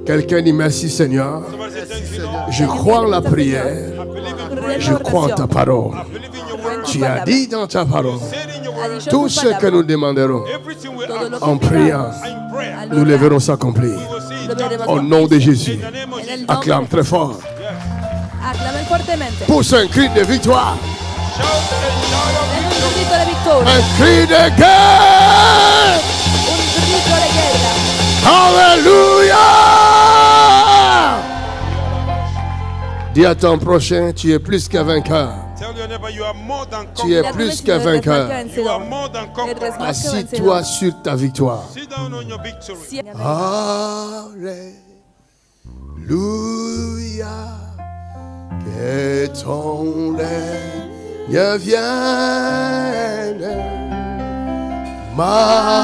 Quelqu'un dit merci Seigneur. Je crois en la prière. Je crois en ta parole. Tu as dit dans ta parole, tout ce que nous demanderons en priant, nous les verrons s'accomplir. Au nom de Jésus. Acclame très fort. Pousse un cri de victoire. Un cri de guerre. Alléluia. Dis à ton prochain, tu es plus qu'un vainqueur. Tu es plus qu'un vainqueur. Assis-toi sur ta victoire. Alléluia. Que ton règne vienne. Maranatha.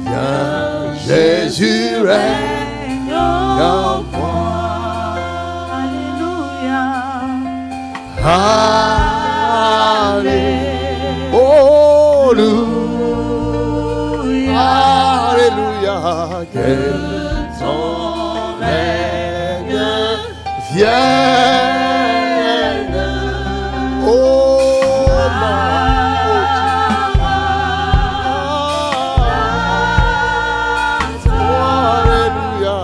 Viens, Jésus règne en moi. Alléluia. Alléluia. Que ton règne vienne. Oh, Alléluia.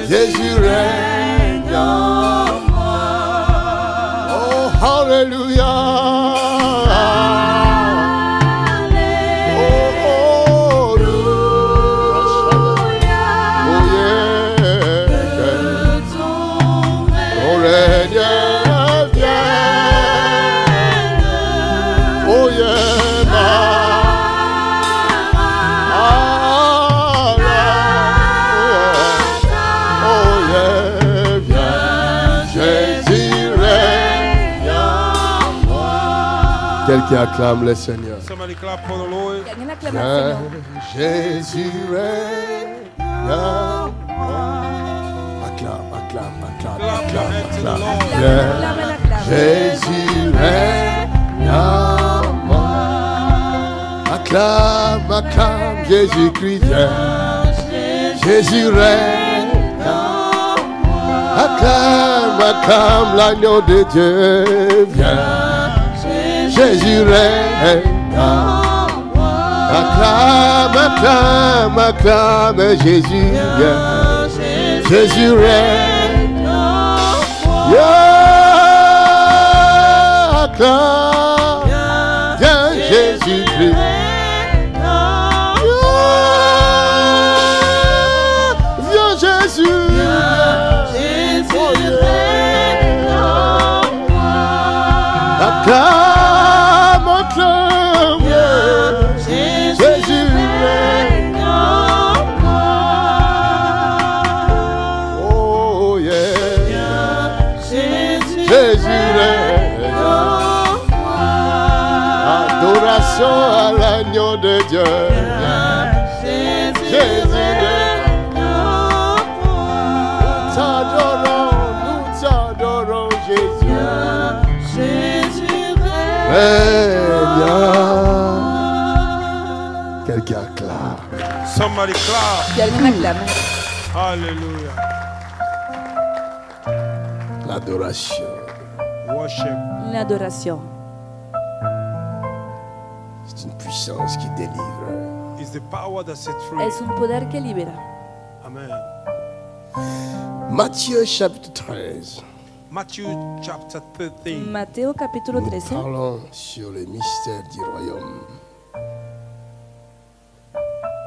Jésus règne en moi. Oh, Alléluia. Quelqu'un acclame le Seigneur. Viens, Jésus règne en moi. Acclame, acclame, acclame, acclame, acclame. Viens, Jésus règne en moi. Acclame, acclame, Jésus-Christ vient. Jésus règne en moi. Acclame, acclame, l'agneau de Dieu vient. Jésus règne en moi. Acclame, acclame, acclame, Jésus vient. Jésus règne en moi. Yeah, acclame, viens Jésus-Christ. Viens Jésus. Acclame. À l'agneau de Dieu, Jésus nous t'adorons, Jésus. Règne. Quelqu'un acclame. Somebody clap. Quelqu'un acclame. Alléluia. L'adoration. Worship. L'adoration. C'est une puissance qui délivre. Is the power that sets free. Es un poder que libera. Amen. Matthieu chapitre 13. Matthew chapter 13. Mateo capítulo 13. Nous parlons sur les mystères du royaume.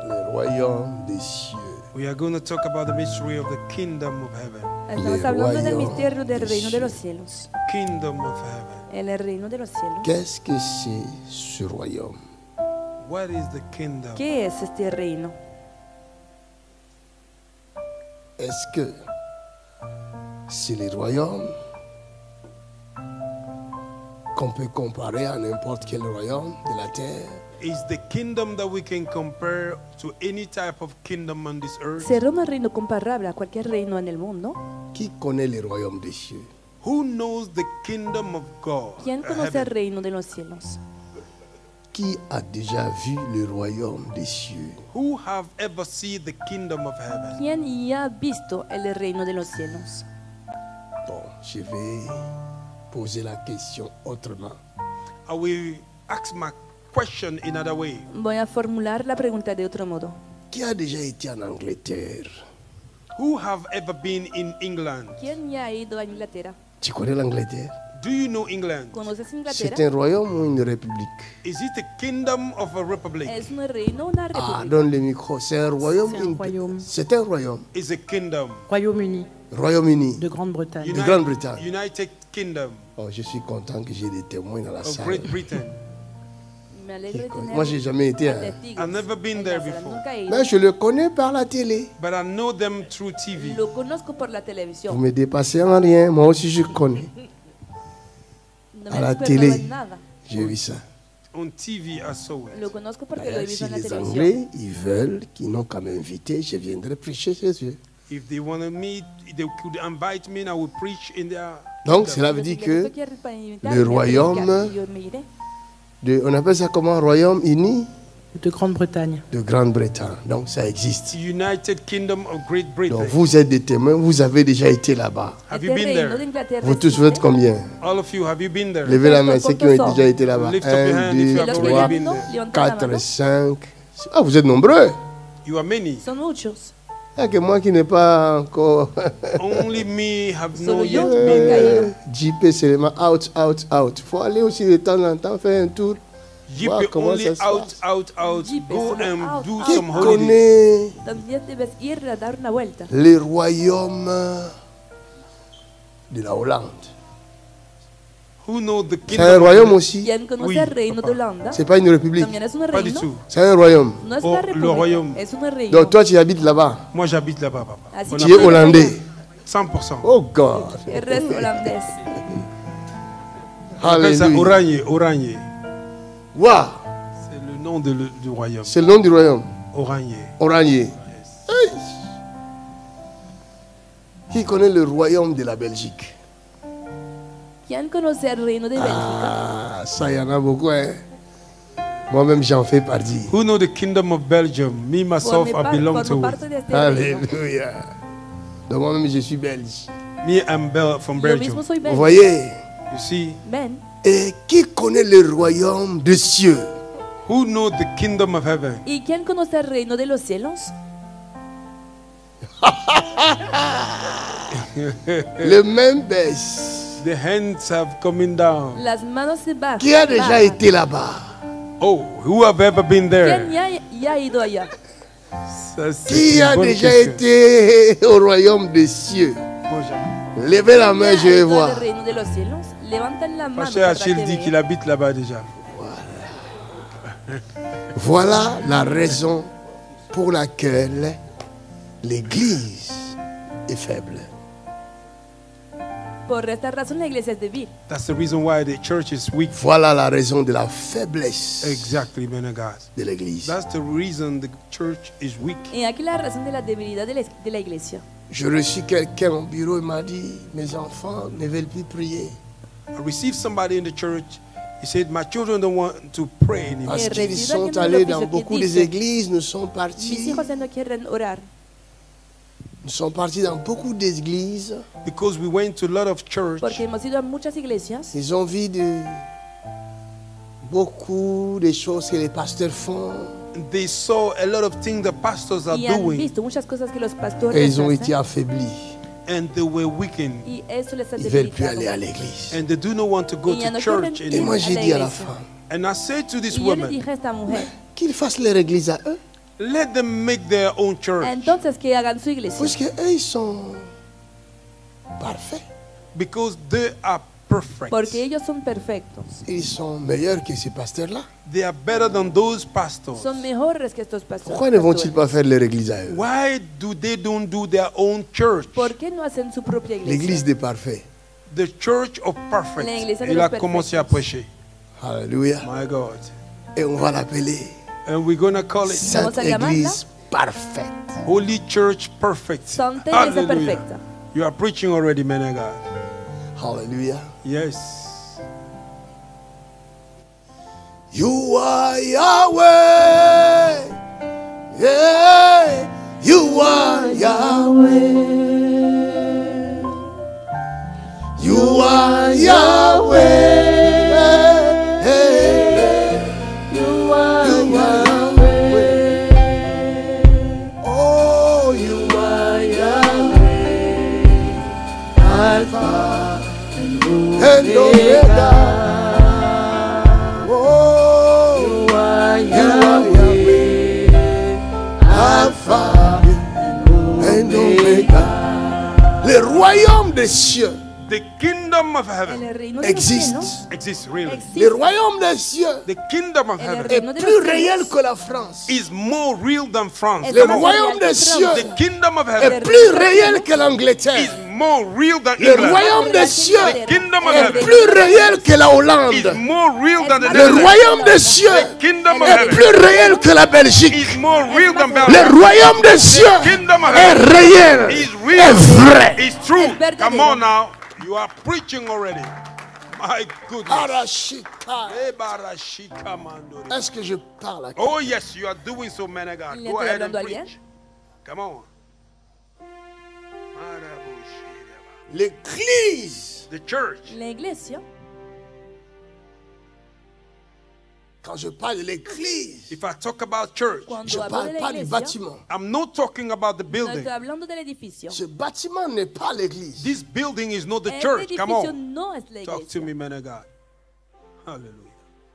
Le royaume des cieux. We are going to talk about the mystery of the kingdom of heaven. Estamos hablando del misterio del reino de los cielos. Kingdom of heaven. El reino de los cielos. Qu'est-ce que c'est ce royaume? What is the kingdom? ¿Qué es este reino? Est-ce que c'est le royaume qu'on peut comparer à n'importe quel royaume de la terre? Is the kingdom that we can compare to any type of kingdom on this earth? ¿Será un reino comparable a cualquier reino en el mundo? Qui connaît le royaume des cieux? Who knows the kingdom of God? ¿Quién conoce el reino de los cielos? Qui a déjà vu le royaume des cieux? Who have ever seen the kingdom of heaven? ¿Quién ya ha visto el reino de los cielos? Bon, je vais poser la question autrement. I will ask my question in another way. Voy a formular la pregunta de otro modo. Qui a déjà été en Angleterre? Who have ever been in England? ¿Quién ya ha ido a Inglaterra? Tu connais l'Angleterre? Do you know England? ¿Conoces Inglaterra? C'est un royaume ou une république? Is it a kingdom of a republic? ¿Es un reino o una Ah, república? donne le micro. C'est un royaume. C'est un royaume. C'est un royaume. It's a kingdom. Royaume-Uni Royaume-Uni. de Grande-Bretagne. De Grande-Bretagne. United Kingdom Oh, je suis content que j'ai des témoins dans la of salle. Great Britain. Me alegro de tener Moi, j'ai jamais été. Hein. testigos. I've never been En there la sala. before. Nunca he ido. Mais je le connais par la télé. But I know them through TV. Lo conozco por la Vous televisión. me dépassez en rien. Moi aussi, je connais. No À me la acuerdo télé. en nada. J'ai vu ça. On TV, I saw it. Lo conozco porque lo he D'ailleurs, visto si en la les televisión. Anglais, ils veulent, qu'ils n'ont qu'à m'inviter, je viendrai prêcher chez eux. If they wanted me, they could invite me and I would preach in their Donc, kingdom. cela veut dire que le le royaume- on appelle ça comment? Royaume-Uni De Grande-Bretagne. de Grande-Bretagne. Donc, ça existe. United Kingdom of Great Britain. Donc, vous êtes des témoins, vous avez déjà été là-bas. Have you been there? Vous tous, vous êtes combien? All of you, have you been there? Levez la main, ceux qui ont déjà été là-bas. Lift up your 1, hand if you 2, have Los que 3, ya already been no, there. levanta la 4, mano. 5. Ah, vous êtes nombreux. You are many. Son muchos. Il n'y a que moi qui n'ai pas encore. Only me have Solo not yo yet nunca been he there. ido. JP seulement out, out, out. Il faut aller aussi de temps en temps faire un tour. Voir JP comment only ça se out, passe. out, out. JP Go solo and out, do out. Qui some holiday. connaît También debes ir a dar una vuelta. les royaumes de la Hollande? Who know the C'est un kingdom? royaume aussi. ¿Quién conoce Oui, el reino de papá. Holanda? C'est pas une république. También es un Pas du reino. tout. C'est un royaume. No es Oh, una le república, royaume. es un reino. Donc toi, tu habites là-bas. Moi, j'habite là-bas, papa. Así On que Tu es appelle hollandais. 100%. Oh God. eres holandés. On appelle ça Alléluia. Oranje, Oranje. Waouh. C'est le nom du royaume. C'est le nom du royaume. Oranje. Oranje. Hey. Qui connaît le royaume de la Belgique? ¿Quién conoce el reino de Bélgica? Ah, ça, il y en a beaucoup, hein. Moi-même, j'en fais partie. Who know the kingdom of Belgium? Me, myself, I belong to Formo it. parte de este reino. Alléluia. Donc moi-même, je suis belge. Me, I'm from Yo mismo Belgium. soy Vous belga. voyez? You see? Ven. Et qui connaît le royaume des cieux? Who know the kingdom of heaven? ¿Y quién conoce el reino de los cielos? Le même baisse. The hands have coming down. Las manos se bajan. Qui a déjà été là-bas? Oh, who have ever been there? ¿Quién ya ha ido allá? Ça, c'est Qui une a bonne déjà question. été au royaume des cieux? Moi, jamais. Levez la main, je vais ¿Ya ha ido voir. al reino de los cielos? Levantan la mano. Pasteur para Achille que dit vean. qu'il habite là-bas déjà. Voilà la raison pour laquelle l'Église est faible. Por esta razón la iglesia es débil. That's the reason why the church is weak. Voilà la raison de la faiblesse Exactly, man of God. de l'Église. That's the reason the church is weak. Y aquí la razón de la debilidad de la iglesia. Je reçus quelqu'un au bureau et m'a dit, mes enfants ne veulent plus prier. I received somebody in the church. He said, my children don't want to pray anymore. Parce qu'ils recibido sont alguien allés del dans oficio que beaucoup dice, des églises, nous sommes Mis partis. hijos ya no quieren orar. Nous sommes partis dans beaucoup d'églises. Because we went to a lot of church. Porque hemos ido a muchas iglesias. Ils ont vu beaucoup de choses que les pasteurs font. They saw a lot of things the pastors are Y han doing. visto muchas cosas que los pastores Et ils ont hacen. été affaiblis. And they were weakened. Y eso les ha Ils ne veulent plus debilitado. aller à l'église. And they do not want to go Y ya to no church quieren Et anymore. moi, j'ai la dit à la iglesia. femme, And I said to this Y yo le woman, dije a esta mujer, qu'ils fassent leur église à eux. let them make their own church. entonces que hagan su iglesia. Parce qu'eux, ils sont parfaits. Because they are perfect. Porque ellos son perfectos. Ils sont meilleurs que ces pasteurs-là. They are better than those pastors. Son mejores que estos pastores. Pourquoi ne vont-ils pas faire leur église à eux? Why do they don't do their own church? ¿Por qué no hacen su propia iglesia? L'église des parfaits. The church of perfect. La iglesia de Il los a commencé à prêcher. Alléluia. My God. Et on va l'appeler And we're going to call it Sainte Vamos a llamarla Église parfaite. Holy Church Perfect. Santa Iglesia Hallelujah. Perfecta. You are preaching already, man of God. Alléluia. Yes. You are Yahweh. Yeah, you are Yahweh. You are Yahweh. You are Yahweh. Oh, you are Yahweh. Alpha and Omega. Oh, you are Yahweh. Alpha and Omega. Le royaume des cieux. The kingdom of El heaven reino de los cielos exists really. Le royaume des cieux The kingdom of El heaven reino est de plus los réel cielos que la France. is more real than France. es Le más royaume real que des cieux Francia. The kingdom of est heaven plus réel que l'Angleterre. is more real than Le England. royaume des cieux The kingdom of est heaven plus réel que la is Hollande. more real than the Le Netherlands. royaume des cieux The kingdom of est heaven plus réel que la Belgique. is more real than Le Belgium. royaume des cieux kingdom of est heaven réel, is est real. vrai. It's true. Es verdadero. Come on now. You are preaching already. My goodness. Arashika. Ebarashika mandori. Est-ce que je parle à Oh yes, you are doing so, man of God. ¿Le Go estoy ahead and hablando a alguien? preach. Come on. l'église? The church. La iglesia, Quand je parle de l'église, If I talk about church, je cuando ne hablo parle de pas la du iglesia, bâtiment. I'm not talking about the no building. estoy hablando del edificio. Ce bâtiment n'est pas l'église. This building is not the Este church. Come edificio on. no es la Talk to iglesia. me, man of God. Hallelujah.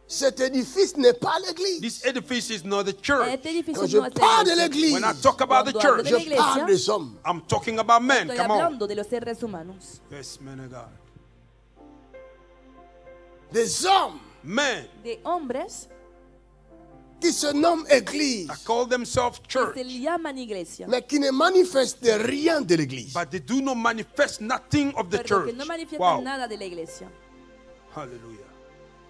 Cet édifice n'est pas l'église. This edifice is not the church. Este edificio Quand je no es la parle de iglesia. l'église, When I talk about the Cuando hablo church, de la je parle iglesia, des hommes. I'm talking about men. estoy Come on. hablando de los seres humanos. Yes, man of God. Des hommes Men De hombres qui se nomment église, that call themselves que church, se llaman iglesia, mais qui ne manifestent rien de l'église. but they do not manifest nothing of the pero que church. no manifiestan Wow. nada de la iglesia. Hallelujah.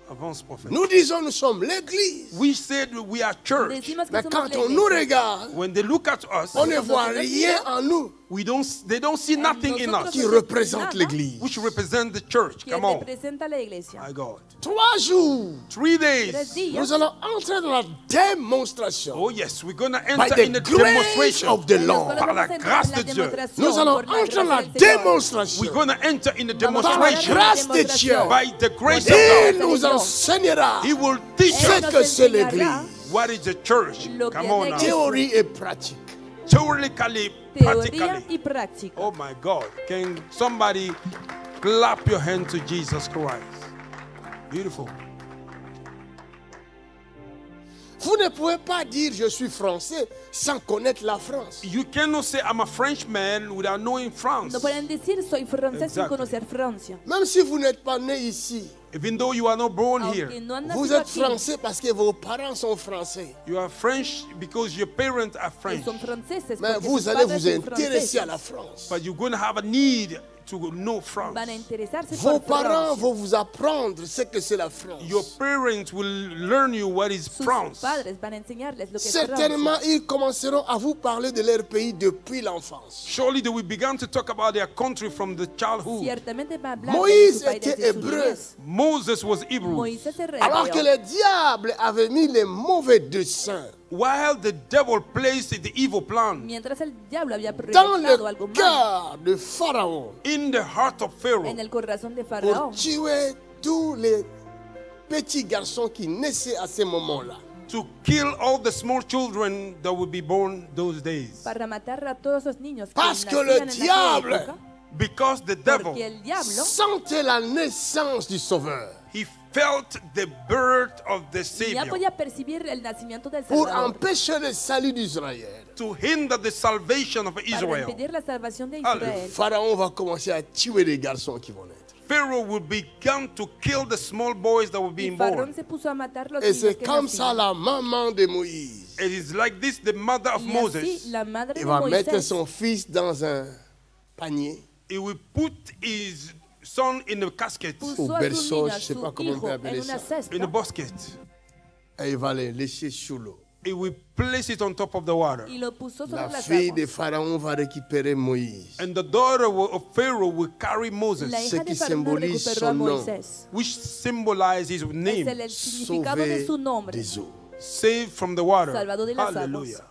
Avance, prophet. Nous disons nous sommes l'église. We said we are church. Decimos que Mais somos quand la on nous iglesia. regarde, When they look at us, on ne voit rien en nous they don't see nothing in us qui représente l'église. which represent the church. Que Come on. representa la iglesia. My God. 3 jours, 3 3 days. días. nous allons entrer dans la démonstration Oh yes, we're going to by enter in the the grace demonstration. of the En los Lord. cuales Par vamos la a entrar grâce en la de Dieu. demostración Nous allons por la entrer dans la gracia del Señor. démonstration We're going to enter in the par la demonstration grâce de Dieu. by the grace Et of God. nous enseignera He will teach ce us que c'est l'église. what is the church. Lo que Come es on la now. iglesia. Théorie et pratique. Theoretically, Teoría practically. y práctica. Oh my God. Can somebody clap your hand to Jesus Christ? Beautiful. Vous ne pouvez pas dire je suis français sans connaître la France. You cannot say I'm a Frenchman without knowing France. No pueden decir soy francés sin Exactly. conocer Francia. Même si vous n'êtes pas né ici, Even though you are not born here, Aunque no han vous nacido êtes aquí, français parce que vos parents sont français. you are French because your parents are que French. son franceses, Mais porque vous sus allez padres vous son intéresser à franceses. la France. But you're going to have a need to know France. Van a interesarse Vos por parents Francia. vont vous apprendre ce que c'est la France. Your parents will learn you what is Sus France. padres van a enseñarles lo que es Certainement, Francia. ils commenceront à vous parler de leur pays depuis l'enfance. Surely they will begin to talk about their country from the childhood. Ciertamente va a hablar Moïse de su país était desde su hébreu. niñez. Moses was Hebrew. Moisés es Alors que hebreo. le diable avait mis les mauvais desseins While the devil placed the evil plan Mientras el diablo había dans proyectado algo le malo cœur de Pharaon in the heart of Pharaoh en el corazón de pour Faraón tuer tous les petits garçons qui naissaient à ce moment-là. to kill all the small children that would be born those days. para matar a todos los niños que Parce que nacían le en aquella diable época, Because the devil, porque el diablo Sentait la naissance du Sauveur he felt the birth of the ya Savior podía percibir el nacimiento del pour Salvador empêcher le salut d'Israël. to hinder the salvation of para Israel. impedir la salvación de Hallelujah. Israel. Pharaon va commencer à tuer les garçons qui vont naître. Pharaoh will begin to kill the small boys that were Y being Faraón born. se puso a matar los Et niños c'est que comme ça nacían. la maman de Moïse. It is like this, the mother of Y así Moses. la madre Il de va mettre Moisés son fils dans un panier. He will put his son in a casket, puso Au a berceau, su niño, je a sais su pas comment on hijo, peut appeler en una ça. in a cesta basket, Et il va les laisser sous l'eau. He will place it on top of the water. y lo puso sobre La las fille de aguas. Pharaon va récupérer Moïse, And the daughter of Pharaoh will carry Moses, La ce hija qui de Faraón symbolise recuperó a son nom. Moisés. which symbolizes his Es name, el significado de sauvé su nombre. des eaux. saved from the water. Salvador de las aguas. Hallelujah.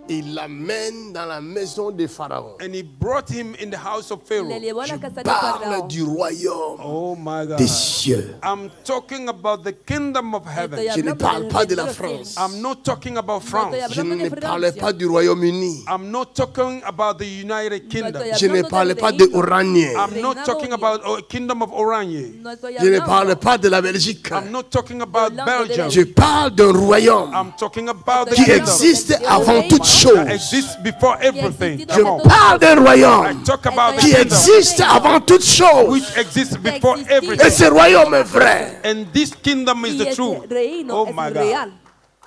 Il l'amène dans la maison de Pharaon. And he brought him in the house of Pharaoh. Le llevó a la casa de Parle Faraón. du royaume Oh my God. des cieux. I'm talking about the kingdom of heaven. Estoy Je ne hablando parle del pas de reino la los cielos. France. I'm not talking about No France. estoy Je hablando ne de parle Francia. pas du Royaume-Uni. I'm not talking about the United Kingdom. estoy Je ne hablando parle del pas de reino. Oranje. I'm not Reinado talking unido. about a kingdom of Oranje. No estoy Je ne hablando parle pas de la Belgique. I'm not talking about Hablando de Belgium. Je parle d'un royaume I'm talking about the qui Estoy kingdom existe hablando avant del toute reino that chose. exists before everything. existido Je Come on. parle d'un I royaume talk about the qui kingdom existe avant toute chose. which exists before existido. Et everything. ce royaume est vrai. And this kingdom is Y the ese truth. reino Oh es my real. God.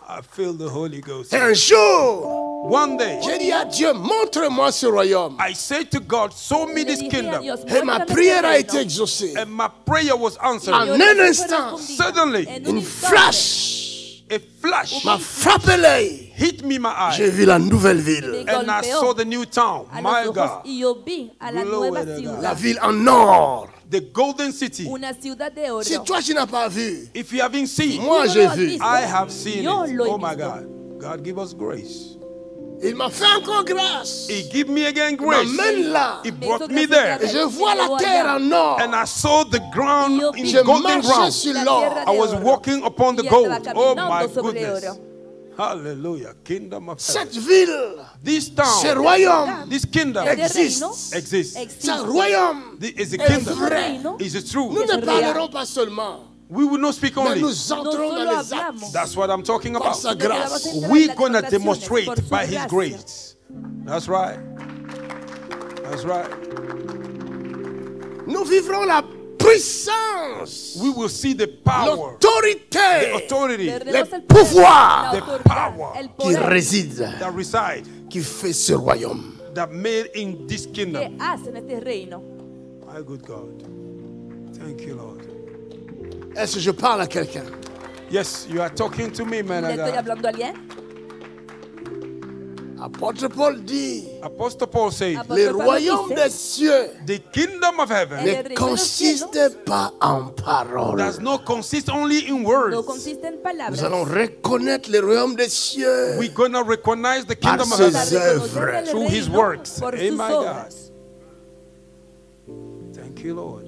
I feel the Holy Ghost. Et un jour, One day, j'ai dit à Dieu, montre-moi ce royaume. I say to God, show me Le this dije a kingdom. Dios, Et ma muéstrame prière a este été reino. exaucée. And my prayer was answered. En Y un oración fue instant, respondida. Suddenly, En un Une instante, flash a flash m'a frappé l'œil. hit me in my J'ai eye. vu la nouvelle ville. And I golpeó saw the new town. a My los ojos God. y yo vi a la Glory nueva to God. La ciudad, ville en or. The golden city. una ciudad de oro. Si toi tu n'as pas vu, If you haven't seen, moi Tú no j'ai lo has vu. visto. I have seen Yo it. lo he Oh my visto. God. God give us grace. Il m'a fait encore grâce. He give me again Il grace. m'amène là. He Me brought hizo me gracia there. Et je vois la terre en or. And I saw the ground Yo in vi- Je golden marchais ground. sur La l'or. tierra I was walking upon the Y gold. estaba Oh caminando my sobre goodness. oro. Hallelujah. Kingdom of heaven. Cette ville, This ce town, royaume this kingdom Este existe. reino exists. Ce existe. royaume Is a est kingdom. vrai. reino Is it Nous true? ne Es parlerons real. pas seulement, We will not speak mais only. nous entrons No dans solo les actes hablamos. That's what I'm talking par about. sa grâce. We're going to demonstrate Por su by His gracia. grace. That's right. That's right. Nous vivrons la puissance, We will see the power, the l'autorité authority Veremos el pouvoirs la the autoridad, power el qui poder réside, that reside, qui fait ce royaume. that made in this que kingdom. hace en este reino. My good God. Thank you, Lord. Est-ce que je parle à quelqu'un? Yes, you are talking to me, man ¿Le of estoy God. hablando a alguien? Apôtre Paul dit, Apostle Paul said, Apóstol le Pablo royaume dice, des cieux the kingdom of heaven El ne reino de los consiste pas en paroles. does not consist only in words. No consiste en palabras. Nous allons reconnaître le royaume des cieux We're going to recognize the kingdom of Par heaven ses Para œuvres. reconocer el Through his reino works. por Eh, sus my God. obras. Thank you, Lord.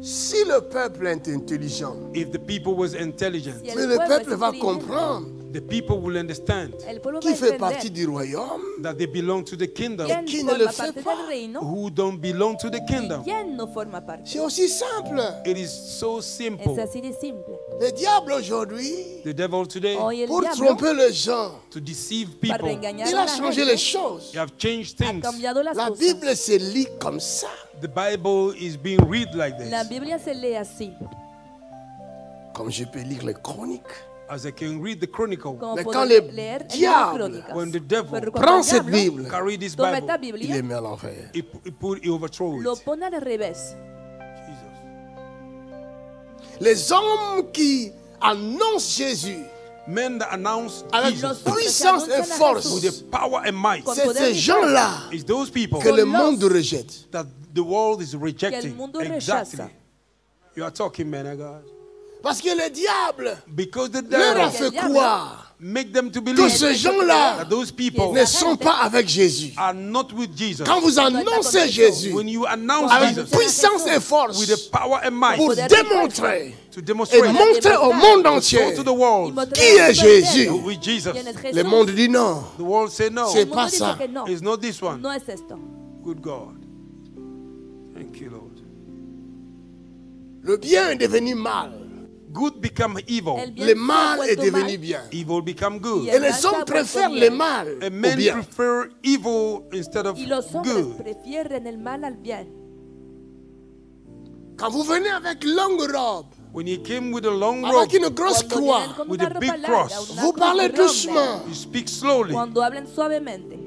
Si le peuple est intelligent, If the people was intelligent, Si el mais le pueblo peuple es va inteligente, comprendre the people will understand el pueblo va qui a fait entender partie du royaume that they belong to the kingdom. quién qui ne le forma fait parte pas. del reino Who don't belong to the y kingdom. quién no forma parte. C'est aussi simple. It is so Es simple. así de simple. Le diable aujourd'hui, The devil today, Hoy el pour diablo, tromper les gens, to deceive para people, engañar il a a la changé gente, les choses. you have changed ha things. cambiado las La cosas. Bible se lit comme ça. The Bible is being read like La this. Biblia se lee así, Comme je peux lire les chroniques. As I can read the chronicle, como Mais poder quand le leer en las diable, crónicas. when the devil Pero cuando Prends el cette diablo Bible, carry this toma esta Bible, il les Biblia, met à l'envers. he overthrow lo it. pone al revés. Jesus. Les hommes qui annoncent Jésus Men that announce avec Jesus puissance et force, with the power and might, Con c'est poder ces y gens-là it's those people que le Con monde los- rejette. that the world is Que el rejecting. mundo Exactly. rechaza. You are talking, man of God. Parce que le diable Because the leur a devil fait diable croire make them to que believe ces gens-là that those people ne sont pas avec Jésus. are not with Jesus. Quand vous annoncez Jésus When you announce avec Jesus puissance et with force the power and might pour Poder y démontrer to et demonstrate montrer au monde show entier to the world Y qui est Jésus. with Jesus. ¿Quién es Jesús? Le monde dit non. The world say no. C'est El mundo pas dice ça. que no, It's not this one. no es esto. Good God. Thank you, Lord. Le bien est devenu mal. Good become evil. El bien Le se ha mal est vuelto devenu mal, bien. Evil become good. Y Et el les mal se ha hommes vuelto préfèrent bien. le mal And au men bien. prefer evil instead of Y los hombres good. prefieren el mal al bien. Quand vous venez avec longue robe, When he came with a long robe, avec une grosse Cuando croix, vienen con with una a ropa big larga, cross, una vous cruz parlez grande, doucement. you speak slowly. Cuando hablan suavemente,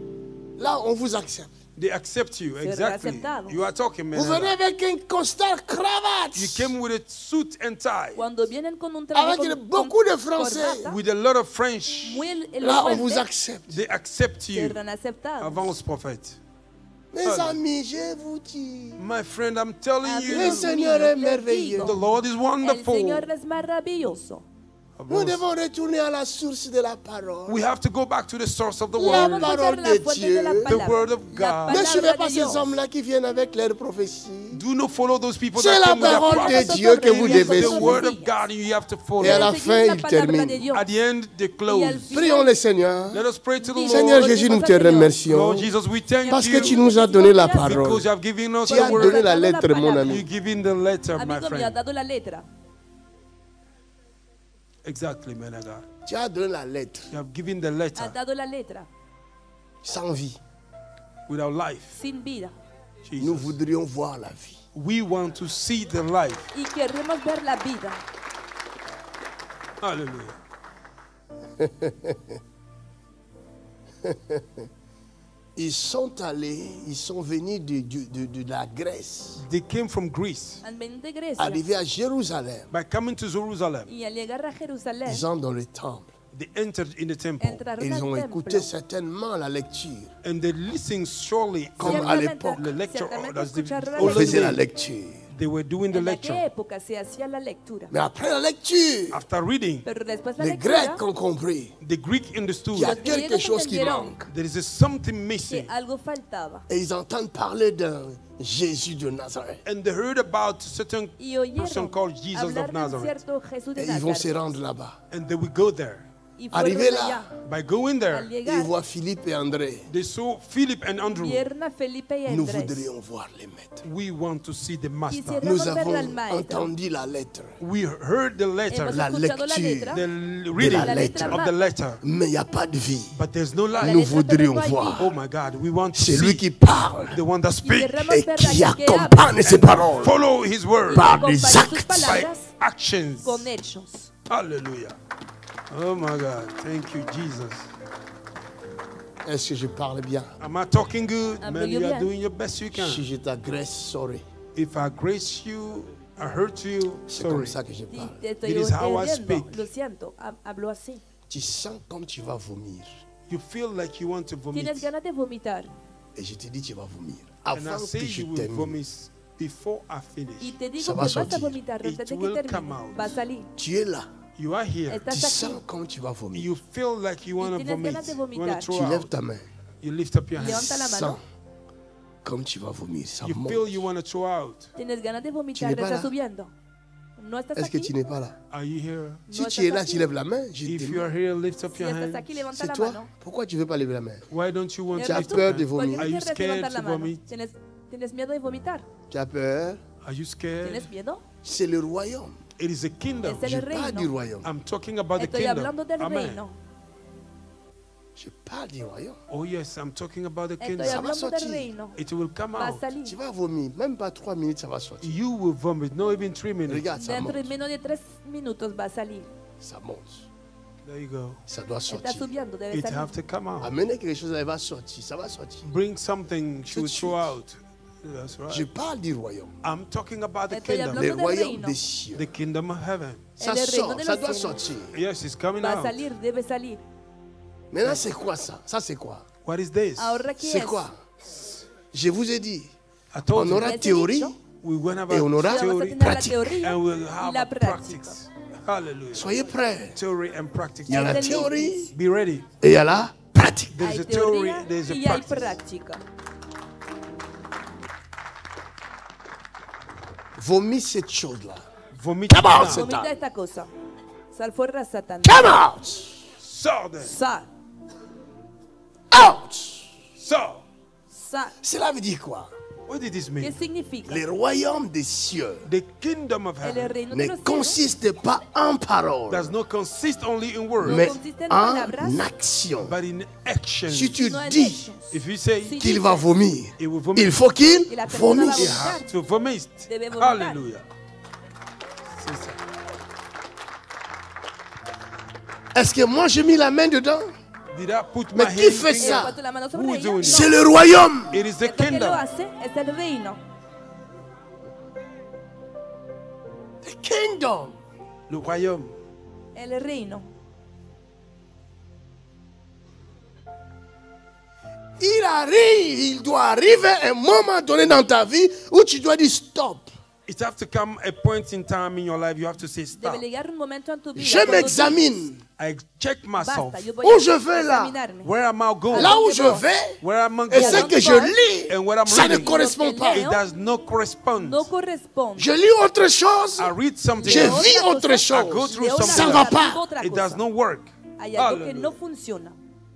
Là, on vous accepte. They accept you. Ser Exactly. aceptados. You are talking, man. Vous venez avec un costard cravate. You came with a suit and tie. Cuando vienen con un traje Avec con beaucoup de Français. corbata, With a lot of French. muy Là, on elocuente, vous accepte. They accept you. serán aceptados. Avance, prophète. Mes amis, je vous dis, My friend, I'm telling Amigos you, le Seigneur est míos, les merveilleux. the digo, Lord is el wonderful. Señor es maravilloso. Nous devons retourner à la source de la parole. We have to go back to the source of the La word. parole Volver a la de fuente Dieu. de la The palabra. word of La God. Ne palabra suivez de pas ces Dios. hommes-là qui viennent avec leurs prophéties. Do not follow those people C'est that la come with their parole prophecy. de Dieu que vous It is devez the suivre. word of God you have to follow. Et à la Seguir fin, la il palabra de termine. Dios. At the end, they Y al close. final, Prions le Seigneur. Let us pray to the Seigneur Lord. Jésus, nous te remercions Lord Jesus, we thank parce que tu you nous as donné la parole. because you have given us Tu the as donné word. la lettre, mon You ami. giving the letter, my amigo mío, ha friend. dado la letra. Exactly, man of God. Tu as donné la lettre You have given the Ha letter dado la letra sans vie. without life. sin vida. Nous Jesus. voudrions voir la vie. We want to see the life. Y queremos ver la vida. Hallelujah. Ils sont venus de la Grèce, They came from Greece. Han venido de Grecia. arrivés à Jérusalem, By coming to Jerusalem, Y al llegar a Jerusalén, ils entrent dans le temple. they entered in the temple entraron Ils ont al écouté templo. certainement la lecture. and they listened surely Comme from à l'époque, the lecture. Ciertamente That's the escucharon la on faisait la lectura. lecture. They were doing the En aquella lecture. época se hacía la lectura. Mais après la lecture, After reading, Pero después la les lectura, Grecs ont compris the Greek qu'il y a understood quelque chose qui entendieron manque. there is something que missing. algo faltaba. Et ils entendent parler d'un Jésus de Nazareth. And they heard about a certain Y person oyeron called Jesus hablar of de un Nazareth. cierto Jesús de Et ils vont se Nazaret. rendre là-bas. And they will go there. Y Arrivé fueron là, allá. By going Al there, Ils llegar, voient Philippe et André. they saw Philip and Andrew. vieron a Felipe y a Nous Andrés. voudrions voir les maîtres. We want to see the master. Quisiera- Nous Queremos avons ver al maestro. entendu la lettre, We heard the letter, Hemos la escuchado la lecture. letra, the de reading la lettre. of the letter, mais il n'y a pas de vie. but there's no La life. Nous letra, voudrions pero no hay voir Oh my God, we want to celui see qui parle the one that y speaks. queremos et ver qui a que accompagne ses paroles Follow his word par acompañe des sus actes. by palabras actions. con hechos. Hallelujah. Oh my God. Thank you, Jesus. Est-ce que je parle bien? Am I talking good? Hablo Man, yo you are bien. doing your best you can. Si je t'agresse, sorry. If I grace you, I hurt you, C'est comme sorry. ça que je Y parle. te estoy It is how I oyendo. speak. Lo siento, hablo así. Tu sens comme tu vas vomir. You feel like you want to vomit. Tienes ganas de vomitar Et je te dis, tu vas vomir. And I Avant say que je you will termine. vomit before I y finish. te digo Ça que va vas a sortir. vomitar antes It de que will come termine. out. Va a salir. Tu es là. You are here. Tu Estás sens aquí. comme tu vas vomir. You feel like you want to tienes vomit. ganas de You want vomitar. to Tu throw lèves out. ta main. You lift up your hands. Levanta la mano. Sens comme tu vas vomir. Ça You monte. feel you want to throw out. Tienes ganas de vomitar. n'es pas Estás là. subiendo. ¿No estás Est-ce que aquí? tu n'es pas là? Are you here? Si No tu es estás là, aquí. tu lèves la main. Je If te you are here, lift up Si your estás hands. aquí, levanta C'est la toi. mano. Pourquoi tu ne veux pas lever la main? Why don't you want Tu to as lift peur up de your ¿Por qué vomir. Are no you quieres scared levantar to la mano? vomit? ¿Tienes miedo de vomitar? Tu as peur? Are you scared? ¿Tienes miedo? C'est le royaume. It is a kingdom. Es Je el parle du reino. royaume. I'm talking about the Estoy kingdom. hablando del Amen. reino. Je parle du royaume. Oh yes, I'm talking about the Estoy kingdom. va hablando del sortir. reino. It will come Va a out. salir. Tu vas vomir. Même pas 3 minutes, ça va sortir. You will vomit. Not even 3 minutes. Regarde, ça Dentro de monte. menos de 3 minutos va a salir. Ça monte. There you go. Ça doit Está sortir. subiendo, debe It have salir. to come out. Amenez quelque chose, elle va sortir. Ça va sortir. Bring something she Tout will de throw suite. out. That's Je right. parle du royaume. I'm talking about the Estoy kingdom. hablando Le del royaume reino. des cieux. The kingdom of heaven. Ça El reino sort, de ça los doit cielos. sortir. Yes, it's coming Va a out. salir, debe salir. Maintenant, c'est quoi ça? Ça, c'est quoi? What is this? Ahora, ¿qué C'est es? quoi? Je vous ai dit, I told on you. aura Les he théorie dicho. We went et on about aura Vamos a theory tener la pratique. teoría and we'll y have la a práctica. practice. Hallelujah. Soyez prêts. Theory and practice. Il y a la Entendí. théorie Be ready. et il y a la pratique. There's Hay a theory, teoría there's a y hay practice. práctica. Vomis cette chose-là. Vomit Come out, now. Satan. Vomita esta cosa. Sal fuera, Satanás. Come out! Saw them. Sal. Out! Saw. Sal. Cela veut dire quoi? What did this ¿Qué mean? significa? Le royaume des cieux The kingdom of El heaven reino de ne los cielos consiste pas en paroles, does not consist only in words, mais consiste en en palabras, action. but in action. Si tu no en dis hechos. If you say Si qu'il va vomir, it will vomit, il faut qu'il Y la persona va a vomisse. it vomitar. has to vomit. Debe vomitar. Hallelujah. C'est ça. Est-ce que moi j'ai mis la main dedans? Did I put my Mais qui hand fait finger? ça? Puesto la mano sobre Who is ella. doing C'est it? le royaume. It is the El que lo kingdom. hace es el reino. The kingdom. Le royaume. El reino. Il doit arriver un moment donné dans ta vie où tu dois dire stop. It have to come a point in time in your life you have to say stop. Debe llegar un momento en tu vida. Je cuando m'examine. I check myself. basta, yo voy Où a je vais là? examinarme. Where am I going? Là où je vais, Where am I et going? ce que je lis, And what I'm ça ne reading, correspond pas. it does not correspond. No corresponde. Je lis autre chose, I read something je else. vis autre I go chose. through De Ça something va else. pas. otra It cosa. does not work. Hay algo que Hallelujah. no funciona.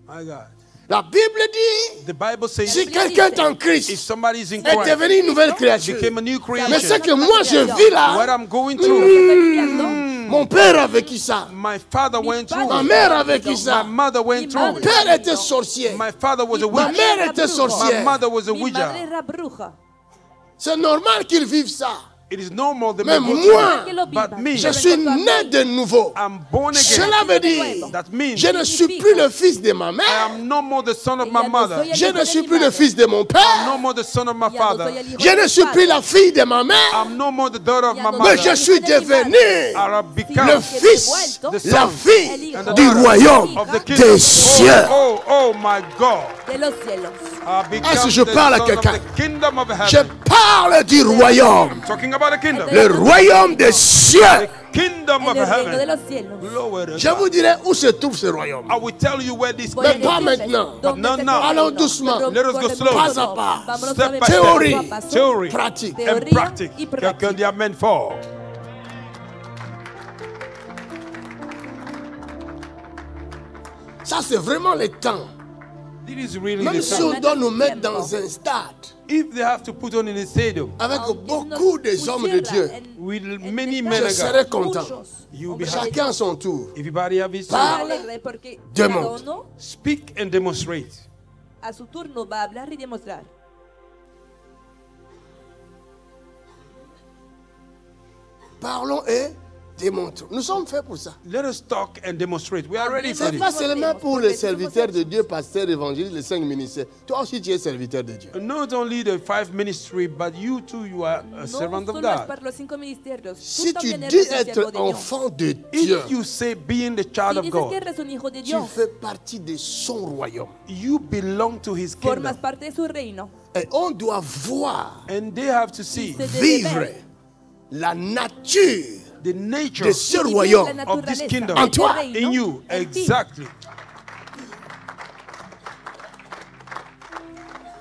My God. La Bible dit, The Bible says si quelqu'un est en if Christ, somebody is in est Christ, devenu une nouvelle créature. became a new Mais ce creation, que moi je vis what là, I'm going Lo que through, estoy viviendo, mon père a vécu ça. my father went through Ma it. mère a vécu My ça. mother went Mi through Mon it. père était sorcier. My father was a Ma witch. mère était My sorcière. mother was a mi madre witcher. era bruja. C'est normal qu'ils vivent ça. It is normal they Mais may go through moi, it. Que lo But vivan. me, je suis né de nouveau. I'm born Cela again. veut dire, That means je ne suis plus le fils de ma I mère. am no more the son of Ya my no mother. soy el Je hijo ne de suis mi plus le madre. fils de mon I'm no père. more the son of my Ya no father. soy el hijo Je de ne mi suis padre. plus la fille de ma mère. I'm no more the daughter of Ya my no Mais soy je mother. suis devenu I have become le fils, la fille and the du daughter royaume of the kingdom. des cieux. Oh my God. De los cielos. I become Est-ce que je the parle à son of quelqu'un? the kingdom of Je heaven. parle du royaume. Talking about the kingdom. Le royaume des cieux. The kingdom of En el reino de heaven. los cielos. Glory to Je God. vous dirai où se trouve ce royaume. I will tell you where this Voy a Mais pas decirles maintenant. dónde No, está no. el Allons reino. doucement. Pero Let us go corremos slow. Pas à pas. Vámonos Step suave, by paso Théorie. a paso. Theory Pratique. and Teoría practice. y Quelqu'un práctica. dit amen fort. Ça, c'est vraiment le temps. This is really Même the si time. on doit nous mettre dans un stade If they have to put on in a stadium avec Aunque beaucoup nos de hommes de Dieu, pusieran en- with en many esta- men je of serais God, content. muchos you will be hombres happy. Chacun à son tour. Everybody have his Parle. turn. alegre porque Demande. cada uno Speak and demonstrate. a su turno va a hablar y demostrar. Parlons et démontrons. Nous sommes faits pour ça. Let us talk and demonstrate. We are ready Ce for n'est pas this. seulement pour les serviteurs de Dieu, pasteurs, évangélistes, les 5 ministères. Toi aussi, tu es serviteur de Dieu. Not only the 5 ministry, but you too, you are a No servant of solo es God. para los 5 ministerios. Si Tú tu también dis eres un être siervo de Dios. enfant de Dieu, If you say being the child Si of dices que God, eres un hijo de tu Dios, fais partie de son royaume. you belong to his formas kingdom. parte de su reino. Et on doit voir, And they have to see Se debe vivre ver la nature the nature de ce y vivir royaume. la of this naturaleza kingdom de En toi, este reino in you. en ti. Exactly.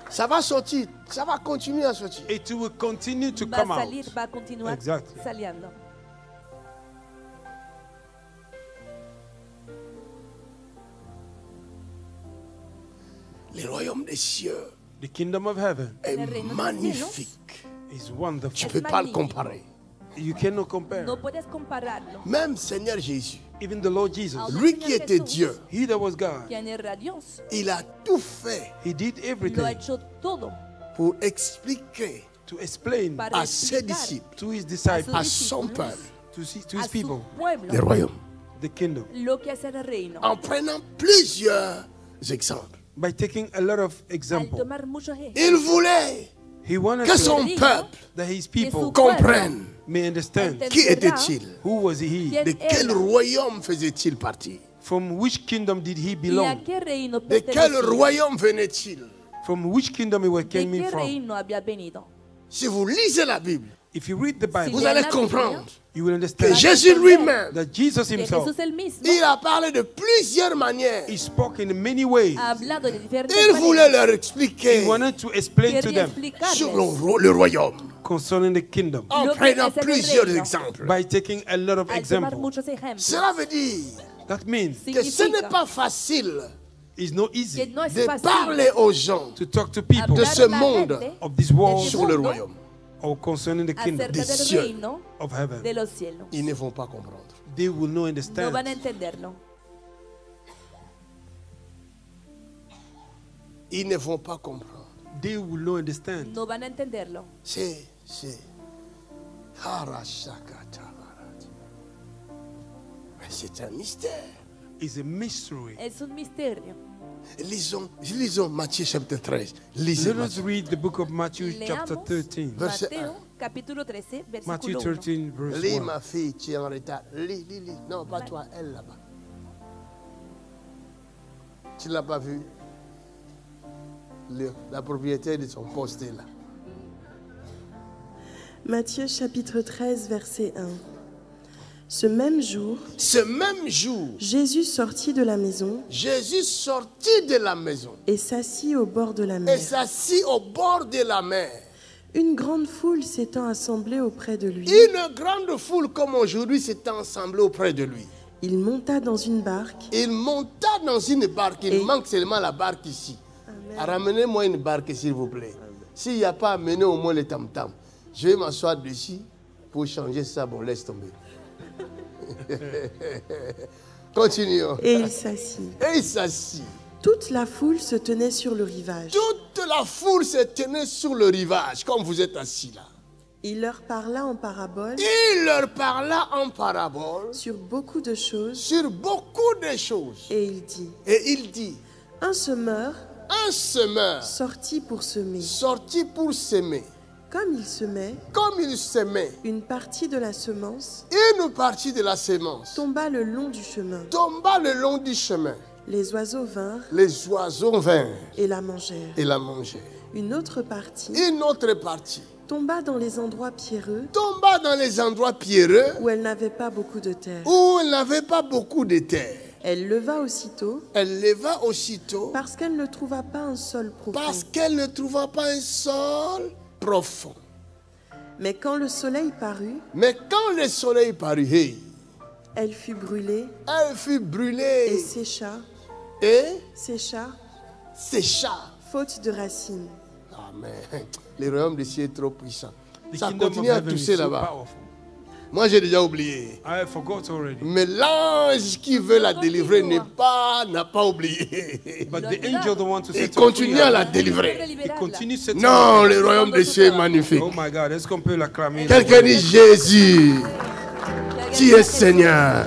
Ça va sortir, ça va continuer à sortir. It will continue to Va come a out. salir, va a continuar Exactly. saliendo. Le royaume des cieux The kingdom of heaven est Le reino de los magnifique. is Tu wonderful. ne peux pas le comparer. You cannot compare. No puedes compararlo. Même Seigneur Jésus, Even the Lord Jesus, lui qui était Dieu, he that was God, Quien era Dios, il a tout fait he did lo ha everything hecho todo pour expliquer to explain para à ses explicar disciples, to his disciples, à son peuple, to a his su people, pueblo le royaume. the kingdom, lo que hace el reino. En prenant plusieurs exemples. by taking a lot of Al examples. tomar muchos ejemplos, Il voulait He wanted que son Dijo peuple that his que people su comprenne may understand qui était-il, who was he, quién de quel era royaume faisait-il partie, from which kingdom did he y a belong, qué reino de quel pertenecía, royaume venait-il. from which kingdom he was de came qué in from. reino había venido. Si vous lisez la Bible, If you read the Bible, vous allez comprendre you will que understand Jésus lui-même, that Jesus Que himself, Jesús el mismo il a parlé de plusieurs manières. he spoke in many ways. ha hablado de diferentes Il voulait maneras. leur expliquer He wanted to explain to Quería them explicarles sur le royaume concerning the kingdom en Lo que prenant es el plusieurs reino. exemples. by taking a lot of al tomar examples. muchos ejemplos. Cela veut dire That means que ce n'est Significa pas facile it's not que easy no es de fácil parler aux gens to talk to people de hablar ce a la monde gente of this world sur le mundo royaume. or concerning the kingdom acerca des del cieux. reino of heaven. de los cielos. Ils ne vont pas comprendre. They will not No van a understand. entenderlo. Ils ne vont pas comprendre. They will not understand. No van a entenderlo. C'est mais c'est un mystère. It's a mystery. Es un misterio. Lisons Matthieu chapitre 13. Lisez Let us read the book of Matthew chapter Leamos 13. Verset Matteo capítulo 13, Matthew versículo 1. 13 verse Lis 1. ma fille, tu es en retard. Lis. Non, pas toi, elle là-bas. Tu ne l'as pas vu? La propriétaire de son poste est là. Matthieu chapitre 13, verset 1. Ce même jour, Jésus sortit de la maison Jésus sortit de la maison et s'assit au bord de la et mer. s'assit au bord de la mer. Une grande foule s'étant assemblée auprès de lui, Une grande foule comme aujourd'hui s'est assemblée auprès de lui. il monta dans une barque Il monta dans une barque. Il Et- manque seulement la barque ici. Ramenez-moi une barque, s'il vous plaît. S'il n'y a pas, amenez au moins le tam-tam. Je vais m'asseoir dessus pour changer ça. Bon, laisse tomber. Continuons. et il s'assit. Et il s'assit. Toute la foule se tenait sur le rivage. Toute la foule se tenait sur le rivage, comme vous êtes assis là. Il leur parla en parabole Il leur parla en parabole sur beaucoup de choses sur beaucoup de choses. et il dit, Et il dit, un semeur un semeur sortit pour semer. sortit pour s'aimer. Comme il semait, Comme il s'aimait, une partie de la semence une partie de la sémence tomba le long du chemin. tomba le long du chemin. Les oiseaux vinrent Les oiseaux vinrent et la mangèrent. et la mangèrent. Une autre partie Une autre partie tomba dans les endroits pierreux tomba dans les endroits pierreux où elle n'avait pas beaucoup de terre. où il n'avait pas beaucoup de terre. Elle leva aussitôt Elle leva aussitôt parce qu'elle ne trouva pas un sol profond. parce qu'elle ne trouva pas un sol profond. Mais quand le soleil parut, Mais quand le soleil parut, hey, elle fut brûlée elle fut et brûlée sécha, sécha. faute de racines. Amen. Le royaume des cieux est trop puissant. The Ça kingdom of continue à heaven is tousser so là-bas. powerful. Moi, j'ai déjà oublié. I forgot already. Mais l'ange qui veut la délivrer n'a pas oublié. But the angel the one to Il set her free. continue à la délivrer. He continues setting Non, her le royaume des cieux est magnifique. free. Oh my God, est-ce qu'on peut l'acclamer? Quelqu'un dit Jésus, tu es Seigneur.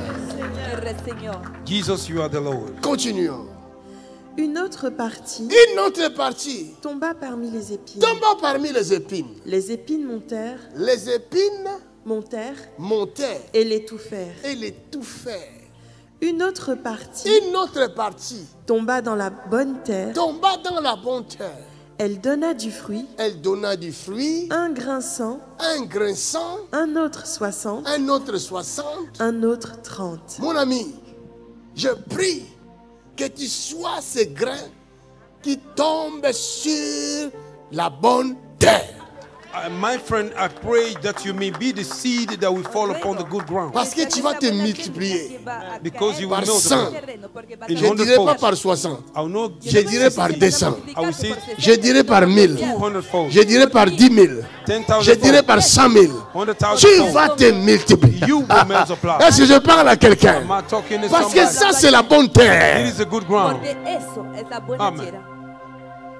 Jesus, you are the Lord. Continuons. Une autre partie Une autre partie tomba parmi les épines. tomba parmi les épines. Les épines montèrent Les épines montèrent et l'étouffèrent. et l'étouffèrent. Une autre partie Une autre partie tomba dans la bonne terre. tomba dans la bonne terre. Elle donna du fruit, Elle donna du fruit, un grain 100, un grain 100, un autre 60, un autre 60. un autre 30. Mon ami, je prie que tu sois ce grain qui tombe sur la bonne terre. My friend, I pray that you may be the seed that will fall upon the good ground. Parce que tu vas te multiplier Because you will par know 100. In Je ne dirais pas 100-fold. par 60. I will not Je dirais par 200. I will say Je dirais par 1000. 200-fold. Je dirais par 10 000. 10,000 Je dirais par 100 000. 100,000 Tu fold. vas te multiplier. You will multiply. Est-ce que je parle à quelqu'un? Am I talking to Parce que somebody? ça, c'est la bonne It terre. is a good ground. Porque eso es la buena Amen. tierra.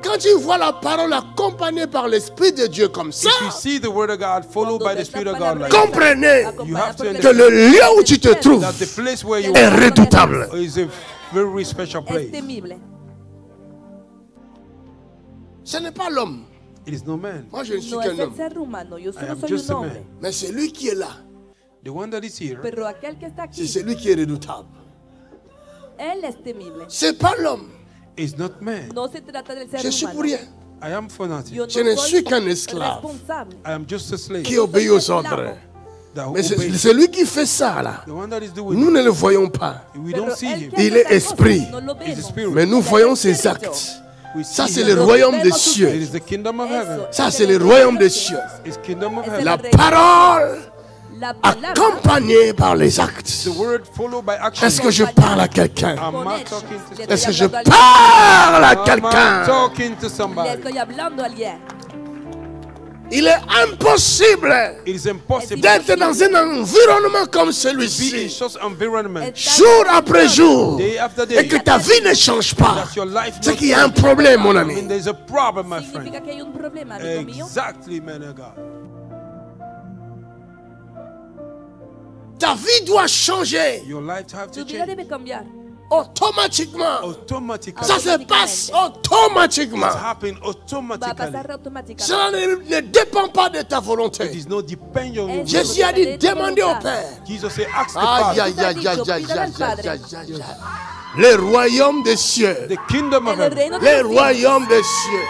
Quand tu vois la parole accompagnée par l'Esprit de Dieu comme ça, If you see the word of God followed by the Spirit of God like comprenez You have to que le lieu où tu te trouves that, the place where you est are redoutable. is a very special Es place. temible. Ce n'est pas l'homme. It is no man. Moi, je ne suis No qu'un es el homme. ser humano, yo I solo am soy just un a man. hombre. Mais c'est lui qui est là. The one that is here Pero aquel que está C'est aquí, celui qui est redoutable. él es temible. C'est pas l'homme. is not man. No se trata del ser Je suis humano. pour rien. I am for nothing. Yo Je ne soy suis qu'un esclave responsable. I am just a slave qui obéit aux ordres. that Mais c'est obeys. celui qui fait ça là. The one that is doing Nous it. ne le voyons pas. We Pero don't see él him. que hace Il est estas esprit. cosas, no lo He's a vemos. spirit. Mais nous voyons ses actes. We Ça, see c'est him. le royaume des It cieux. is the kingdom of heaven. Eso Ça, es c'est el le royaume des cieux. It's kingdom of Es heaven. el La reino. parole La palabra accompagnée par les actes. The word followed by action. Est-ce que je parle à quelqu'un? Am con I hechos. talking to Le somebody? Est-ce que je estoy hablando parle à Am I quelqu'un? talking to Le somebody? estoy hablando a alguien. Il est impossible It is impossible d'être dans un environnement comme to be in celui-ci, such environment jour après jour, day after et day que ta vie ne change pas. that your life C'est not qu'il y a un change. problème, mon I ami. mean, there's a problem, my Significa friend. que hay un problema, amigo mío. Exactly, man of God. Ta vie doit changer. Your life have to Tu vida change. debe cambiar. automatiquement. Automatically. Ça se passe automatiquement. It's happening Va a automatically. pasar automáticamente. Cela ne dépend pas de ta volonté. It is not depending on your Jésus a dit, demandez au Père. Jesus said, ask the Aïe, Father. aïe, aïe, aïe, aïe, aïe, aïe, aïe. Le royaume des cieux. The kingdom of El heaven. reino de Le los cielos. royaume des cieux.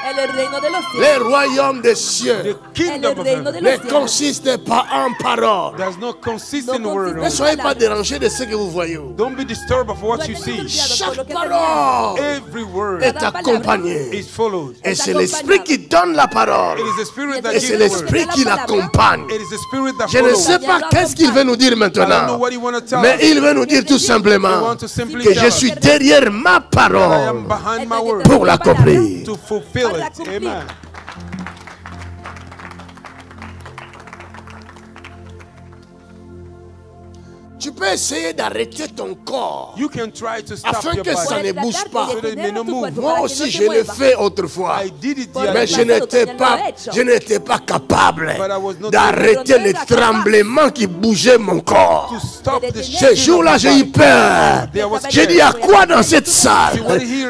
El reino de los cielos. Le royaume des cieux The kingdom El of reino de heaven los ne cielos. consiste pas en paroles. does not consist in No word. Ne soyez pas dérangés de ce que vous voyez. Don't be disturbed of what you see. Chaque parole Every word est accompagnée. is followed. Et c'est l'esprit qui donne la parole. It is the spirit that Et gives c'est the word. l'esprit qui l'accompagne. It is the spirit that Je ne follows. sais pas qu'est-ce qu'il veut nous dire I don't know maintenant. what you want to tell Mais us. il veut nous dire tout I simplement want to simply que tell je us suis derrière ma that I parole am behind my word pour l'accomplir. to fulfill it. Amen. Tu peux essayer d'arrêter ton corps You can try to stop afin your que ça body ne bouge pas. so that it may not move. Moi aussi, je l'ai fait autrefois. I did it the Mais other je day. n'étais pas capable But I was not d'arrêter les tremblements qui bougeaient mon corps. to stop the Ce jour-là, j'ai eu peur. J'ai dit, à quoi dans cette salle?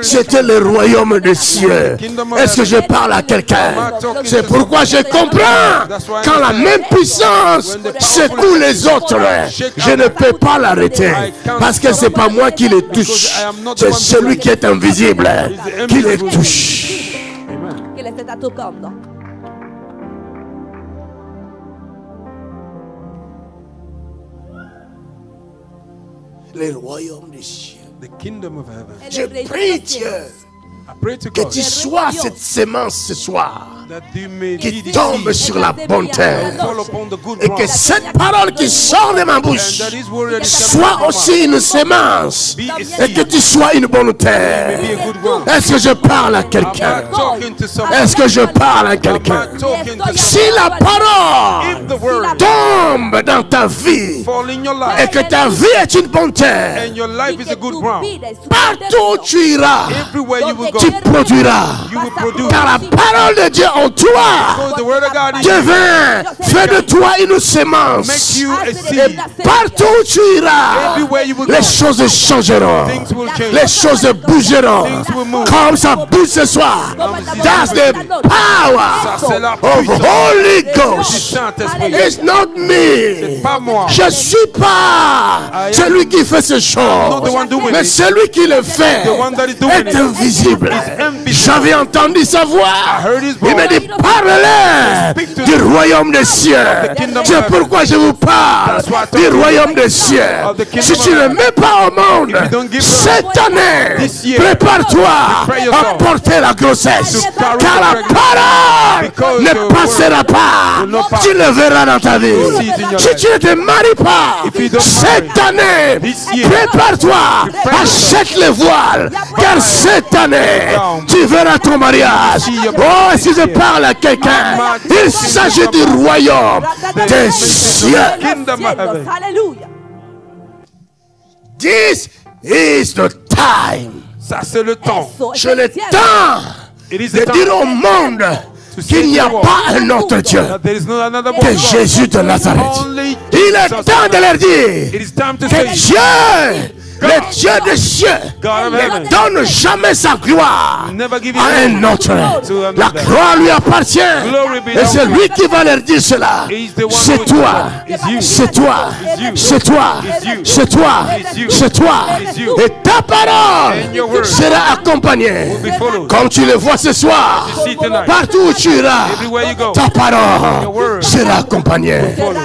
C'était le royaume des cieux. Est-ce que je parle à quelqu'un? C'est pourquoi je comprends. Quand la même puissance secoue les autres, je ne peux pas l'arrêter. Parce que ce n'est pas moi qui les touche. C'est celui qui est invisible qui les touche. Que les está tocando. Le royaume des cieux. The kingdom of heaven. Je El reino de prie los Dieu cielos. I pray to que God tu sois cette sémence ce soir that you may qui be tombe deceived sur la bonne terre. fall upon the good Et ground. que cette parole qui sort de ma bouche And that is word that is coming soit from my aussi une sémence Be a et que seed. tu sois une bonne terre. Be a good ground. Est-ce que je parle à I'm quelqu'un? not talking to someone. Est-ce que je parle à I'm quelqu'un? not talking to Si someone. la parole If the word tombe dans ta vie fall in your et life que ta vie est une bonne terre, and your life is a good ground, partout où tu iras, everywhere you will go, tu produiras. you will produce. Car la parole de Dieu en toi Because the word of God in you devint, fait de toi une makes sémence. you a Et seed. partout où tu iras, Everywhere you will les go, choses changeront. things will change. Les choses bougeront. Things will move. Comme ça bouge ce soir. That's the Ça, power c'est la of puissance Holy du Ghost. Saint-Esprit. It's not me. Pas moi. Je ne suis pas celui qui fait ces not the choses. one doing Mais it. celui qui le fait The one that is doing est it invisible. is invisible. J'avais entendu sa voix. heard his Il me voice. dit, parlez Speak to du them. royaume des cieux. kingdom of C'est heaven. pourquoi je vous parle That's why I du told you royaume des cieux. of the kingdom Si of tu ne heaven. mets pas au monde If you don't give cette année, this year, prépare-toi prepare à yourself porter la grossesse. to carry Car the la pregnancy. parole Because ne the passera word pas. will not pass. Tu le verras dans ta vie. see it in your Si life. tu ne te maries pas If you don't cette marry année, this year, prépare-toi, prepare achète le voile. Car cette année, down. tu verras ton mariage. See your Oh, si je parle à quelqu'un, il s'agit du royaume des cieux. Kingdom of heaven. Alléluia. This is the time. Ça, c'est le temps. Je le temps It is de the dire time au monde qu'il n'y a pas un autre Dieu that there is no another que God. Jésus de Nazareth. Only Il est Jesus. temps de leur It dire is time to que say, Dieu, le Dieu des cieux, God of ne heaven, donne jamais sa gloire never give à you un autre. to another. La gloire lui appartient. Glory belongs Et c'est lui qui va leur dire cela. He's the one C'est who toi. is you. C'est toi. you. C'est toi. It's you. C'est toi. It's you. C'est toi. It's you. Et ta parole And your word sera accompagnée. will be followed. Comme tu le vois ce soir. See tonight. Partout où tu iras, Everywhere you go. ta Your parole word sera accompagnée.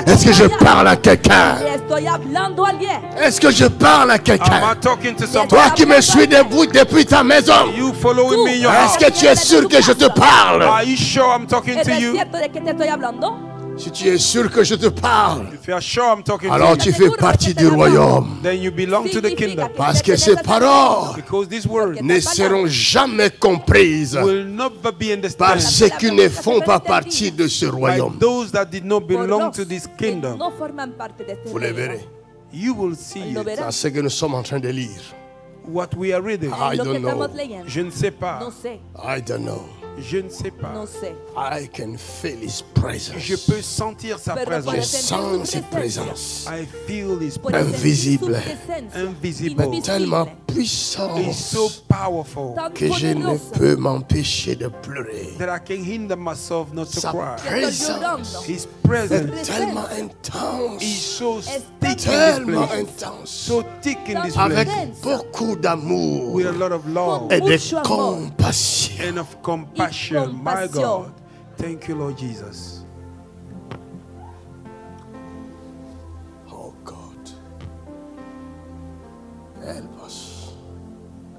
Est-ce que je parle à quelqu'un? Estoy hablando a alguien. Est-ce que je parle à Am quelqu'un? I talking to somebody? Toi qui me suis debout depuis ta maison, You following me in your house? est-ce que tu es sûr que je te parle? Are you sure I'm talking to ¿Es you? cierto de que te estoy hablando? Si tu es sûr que je te parle, If you are sure I'm talking alors to tu you, fais partie du royaume. then you belong to the kingdom. Parce que ces paroles Because these words ne seront jamais comprises will never be par understood ceux qui ne font pas partie de ce by royaume. those that did not Por belong los to this que kingdom. no forman parte de este Vous le reino. verrez. You will see Lo it. verás. C'est ce que nous sommes en train de lire. What we are reading. I Lo que don't know. estamos leyendo. Je ne sais pas. No sé. I don't know. Je ne sais pas. No sé. I can feel His presence. Je peux sentir sa Pero présence. Je puedo sentir sens su cette presencia. présence. I feel His Puedo presence. Invisible. sentir su presencia. Invisible. Invisible. Tellement It's puissant so powerful Tan que je ne poderosa. peux m'empêcher de pleurer. that I can hinder myself not to Sa cry. présence His presence est tellement is intense, so thick in this tellement place. intense, So thick in this avec place. beaucoup d'amour With a lot of love et de Mucho amor. compassion. and of compassion. Y My compasión. God. Thank you, Lord Jesus. Oh God, help us,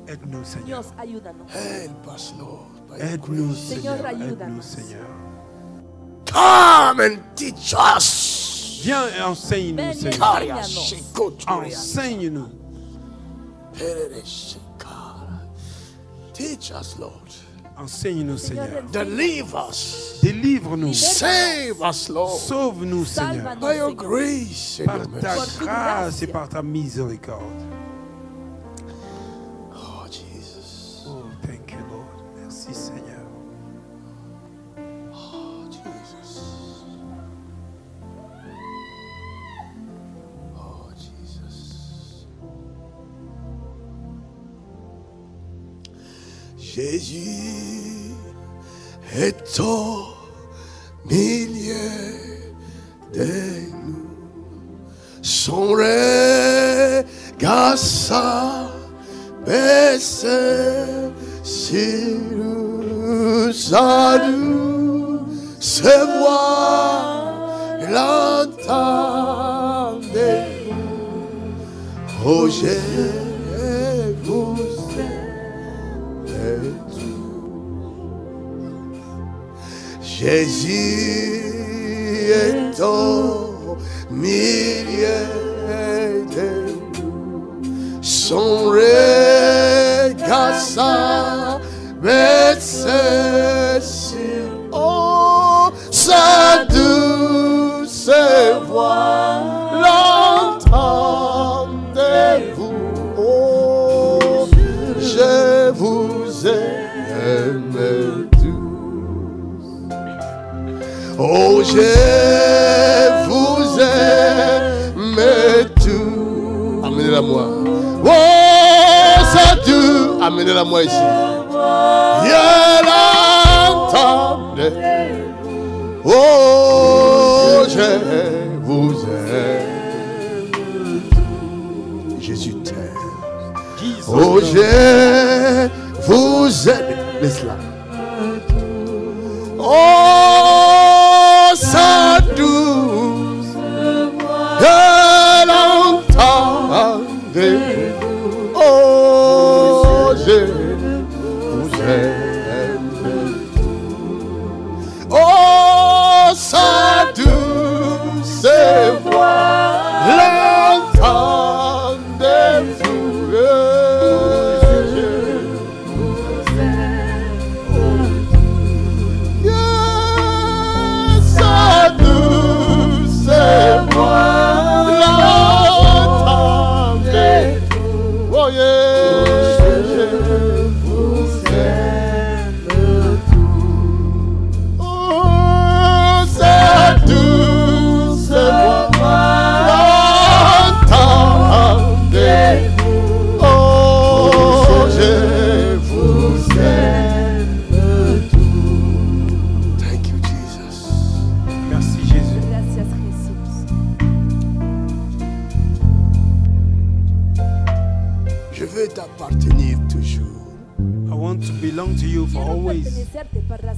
Aide-nous, Seigneur. Dios, ayúdanos. help us, Lord, by your Aide-nous, grace. Seigneur. Seigneur, Aide-nous, ayúdanos. Seigneur. Come and teach us. Viens et enseigne-nous, Ven y Seigneur. Karia enséñanos. shikoturia. Enseigne-nous. Perere shikara. Teach us, Lord. Enseigne-nous, Seigneur. Deliver us. Délivre-nous. Save us, Lord. Sauve-nous, Seigneur. By your grace and Par your ta mercy. grâce et par ta miséricorde. Oh, Jesus. Oh, thank you, Lord. Merci, Seigneur. Oh, Jesus. Oh, Jesus. Jésus est au milieu de nous. Son regard s'abaisse sur nous, sa douce voix l'entendez-vous. Oh, je vous aime tous. Jésus est au milieu de nous. Son regard s'abaisse sur oh, sa douce voix l'entendez-vous. Oh, je vous aime tous. Oh, je vous aime tous. Amenez-la moi. Oh, ça tout. Amenez-la moi ici. Je l'entendais. Oh, je vous aime. Jésus t'aime. Oh, je vous aime. Laisse-la. Oh, sa douce voix l'entendez-vous. Oh, je vous aime. Oh, sa douce voix l'entendez-vous.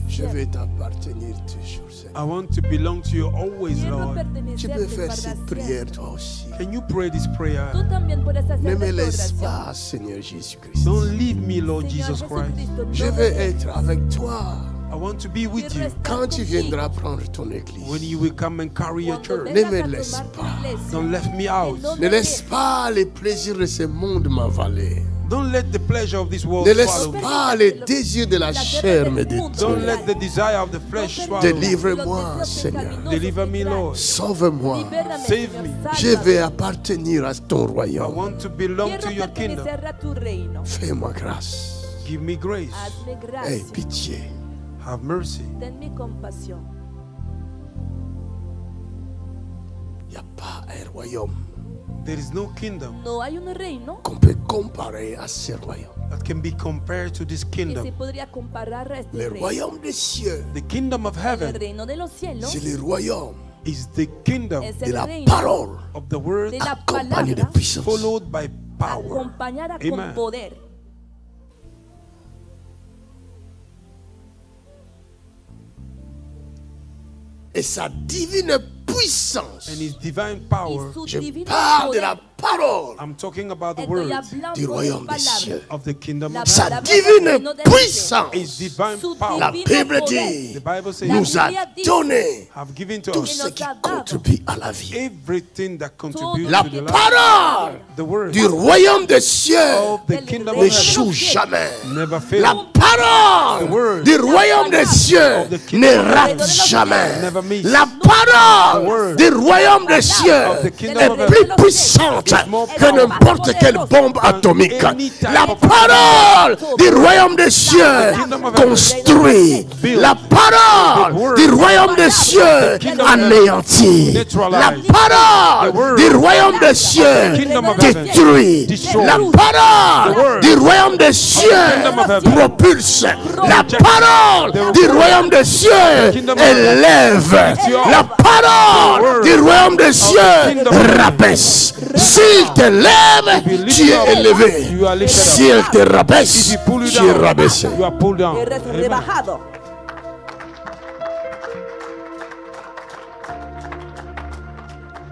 Je veux t'appartenir toujours, Seigneur. I want to belong to you always, Lord. Tu peux faire cette prière toi aussi. Can you pray this prayer? Tú también puedes hacer Ne me esta laisse oración. pas, Seigneur Jésus-Christ. Don't leave me, Lord Señor Jesus Christ. Jesucristo, Je no veux me être avec toi I want to be with you quand tu viendras prendre ton église. when you will come and carry your Cuando church. Ne vengas me a laisse tomar tu pas. iglesia, Don't let me out. no Ne me laisse dejes. pas les plaisirs de ce monde m'avaler. Don't let the pleasure of this world Ne laisse swallow me. pas les désirs de la chair me Don't détruire. let the desire of the flesh swallow me. Délivre-moi, Seigneur. Deliver me, Lord. Sauve-moi. Libérame, Save Señor, me. Je sálvame. vais appartenir à ton I royaume. want to belong Quiero to your kingdom. pertenecer a tu reino. Fais-moi grâce. Give me grace. Hazme Aie gracia. pitié. Have mercy. Tenme compasión. Il n'y a pas un royaume There is no kingdom No hay un reino qu'on peut comparer à ce royaume. that can be compared to this que se kingdom. podría comparar a este Le reino. royaume des cieux, The kingdom of El heaven reino de los cielos c'est le royaume is the kingdom es de el la reino parole of the word de la accompagné de palabra puissance. followed by power. acompañada Amen. con poder. Et sa divine puissance. And his divine Y power. su Je divino parle de poder. la parole I'm talking about the Estoy word hablando du de royaume des palabra. cieux. of the kingdom La of Sa heaven. palabra del reino divine del cielo. puissance. His divine Su power. La divino Bible poder. dit, The Bible says nous a Biblia dice, donné have given to tout us ce qui contribue à la vie. everything that contributes La to the life. parole The word du royaume des cieux of the kingdom of n'échoue heaven jamais. never La fails. parole The word du royaume des cieux of the ne kingdom of rate heaven jamais. never misses. La The parole word du royaume des cieux of the kingdom est of heaven plus puissante is more que n'importe quelle bombe atomique. any type La of parole du royaume des cieux kingdom of heaven construit. La parole du royaume des cieux anéantit. La parole du royaume des cieux détruit. La parole du royaume des cieux propulse. La parole du royaume des cieux élève. La parole du royaume des cieux rabaisse. S'il te lève, tu es élevé. S'il te rabaisse, If you pull you tu es down, rabaissé. you are pulled down. Eres Amen. rebajado.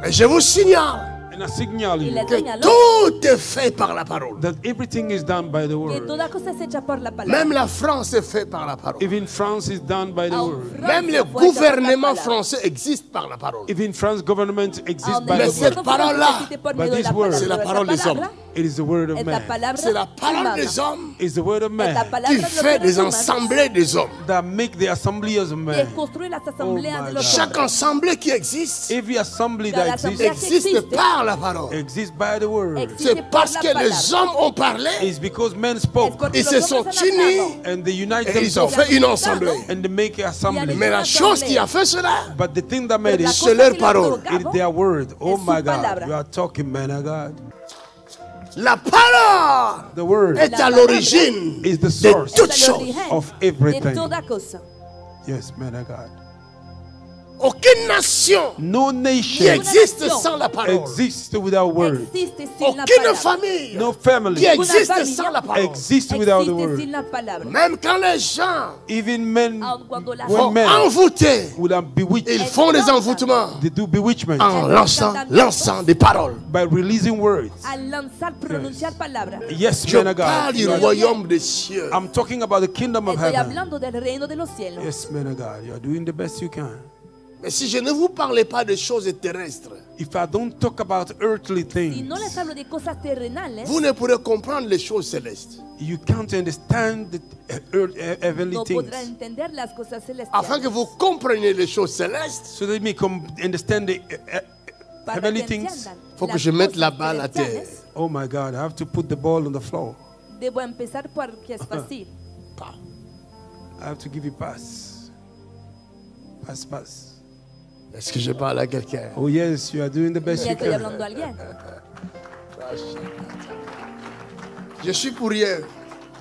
Et je vous signale And I signal Y you le que señaló tout est fait par la parole. that everything is done by the que word. toda cosa es hecha por la palabra. Même la France est faite par la parole. Even France is done by the Aun word. Francia Même le fue hecha por la gouvernement palabra. français existe par la parole. Even France government exists Aun by el Mais the cette gobierno word. parole-là, francés existe por medio de this la word, palabra. c'est la Esta parole des palabra hommes. It is the word of es la man. palabra C'est la parole humana. des hommes It's the word of Es man la qui palabra de los fait seres des humanos assemblées des hommes. that make the assembly as a que man. construye las asambleas Oh my de los God. Chaque hombres. assemblée qui existe Every assembly Cada that asamblea exists que existe existe par la parole. exists by the word. existe C'est por parce la que les palabra. hommes ont parlé It's because men Es spoke porque Ils los se hombres sont han unis hablado and they unite et ils ont themselves fait une assemblée. and they make an assembly. Mais la chose qui a fait cela, But the thing that made Pero la it c'est leur parole. is their word. Oh su my God, palabra. you are talking, man of God. La parole The word est à l'origine is the de source toutes es el choses. origen of de everything. toda cosa. Yes, man of God. Aucune nation No qui nation existe sans la parole. exists without word. Existe sin la Aucune palabra. famille No family qui existe familia sans la parole. exists without the Existe word. sin la palabra. Même quand les gens Even men, Aun cuando la when vont men envoûter, would have bewitched, ils font des envoûtements they do bewitchment en lançant des paroles. by releasing words. al lanzar, pronunciar palabras. Yes, Je man of parle God. du royaume des cieux. I'm talking about the kingdom of Estoy heaven. hablando del reino de los cielos. Yes, man of God. You are doing the best you can. Mais si je ne vous parle pas de choses terrestres, If I don't talk about earthly Si things, no les hablo de cosas terrenales, vous ne pourrez comprendre les choses célestes. you can't understand the heavenly no things. podrá entender las cosas celestiales. Afin que vous compreniez les choses célestes, So that me understand the Para heavenly que things. entiendan faut que las je mette la cosas balle à terre. celestiales, Oh my God, I have to put the ball on the floor. debo empezar porque es fácil. I have to give you pass. Pass. Est-ce que je parle à quelqu'un? Oh yes, you are doing the best Ya you estoy can. hablando a alguien. Je suis pour rien.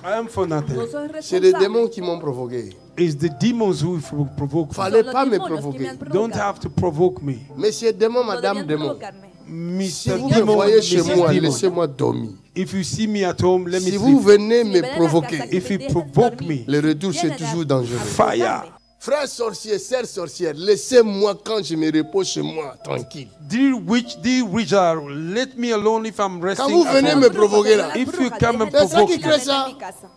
I am for nothing. No soy C'est les responsable. démons qui m'ont provoqué. It's the demons who provoke me. Fallait Son los pas me demonios que me provoquer. han Don't provocado. have to provoke me. Monsieur démon, No madame debían démon. provocarme. Si Mr. vous me Demon, voyez chez Mrs. moi, Demon. laissez-moi dormir. If you see me at home, let me Si vous sleep. venez Si me ven a la provoquer, casa que If me you dejen provoke dormir, me, le retour c'est vienen a- toujours dangereux. a Fire. provocarme. Frères sorciers, sœurs sorcières, laissez-moi quand je me repose chez moi, tranquille. dear witch, dear wizard, let me alone if I'm resting. Quand vous at venez home. me provoquer là, If you come and C'est ça qui provoke crée me, ça.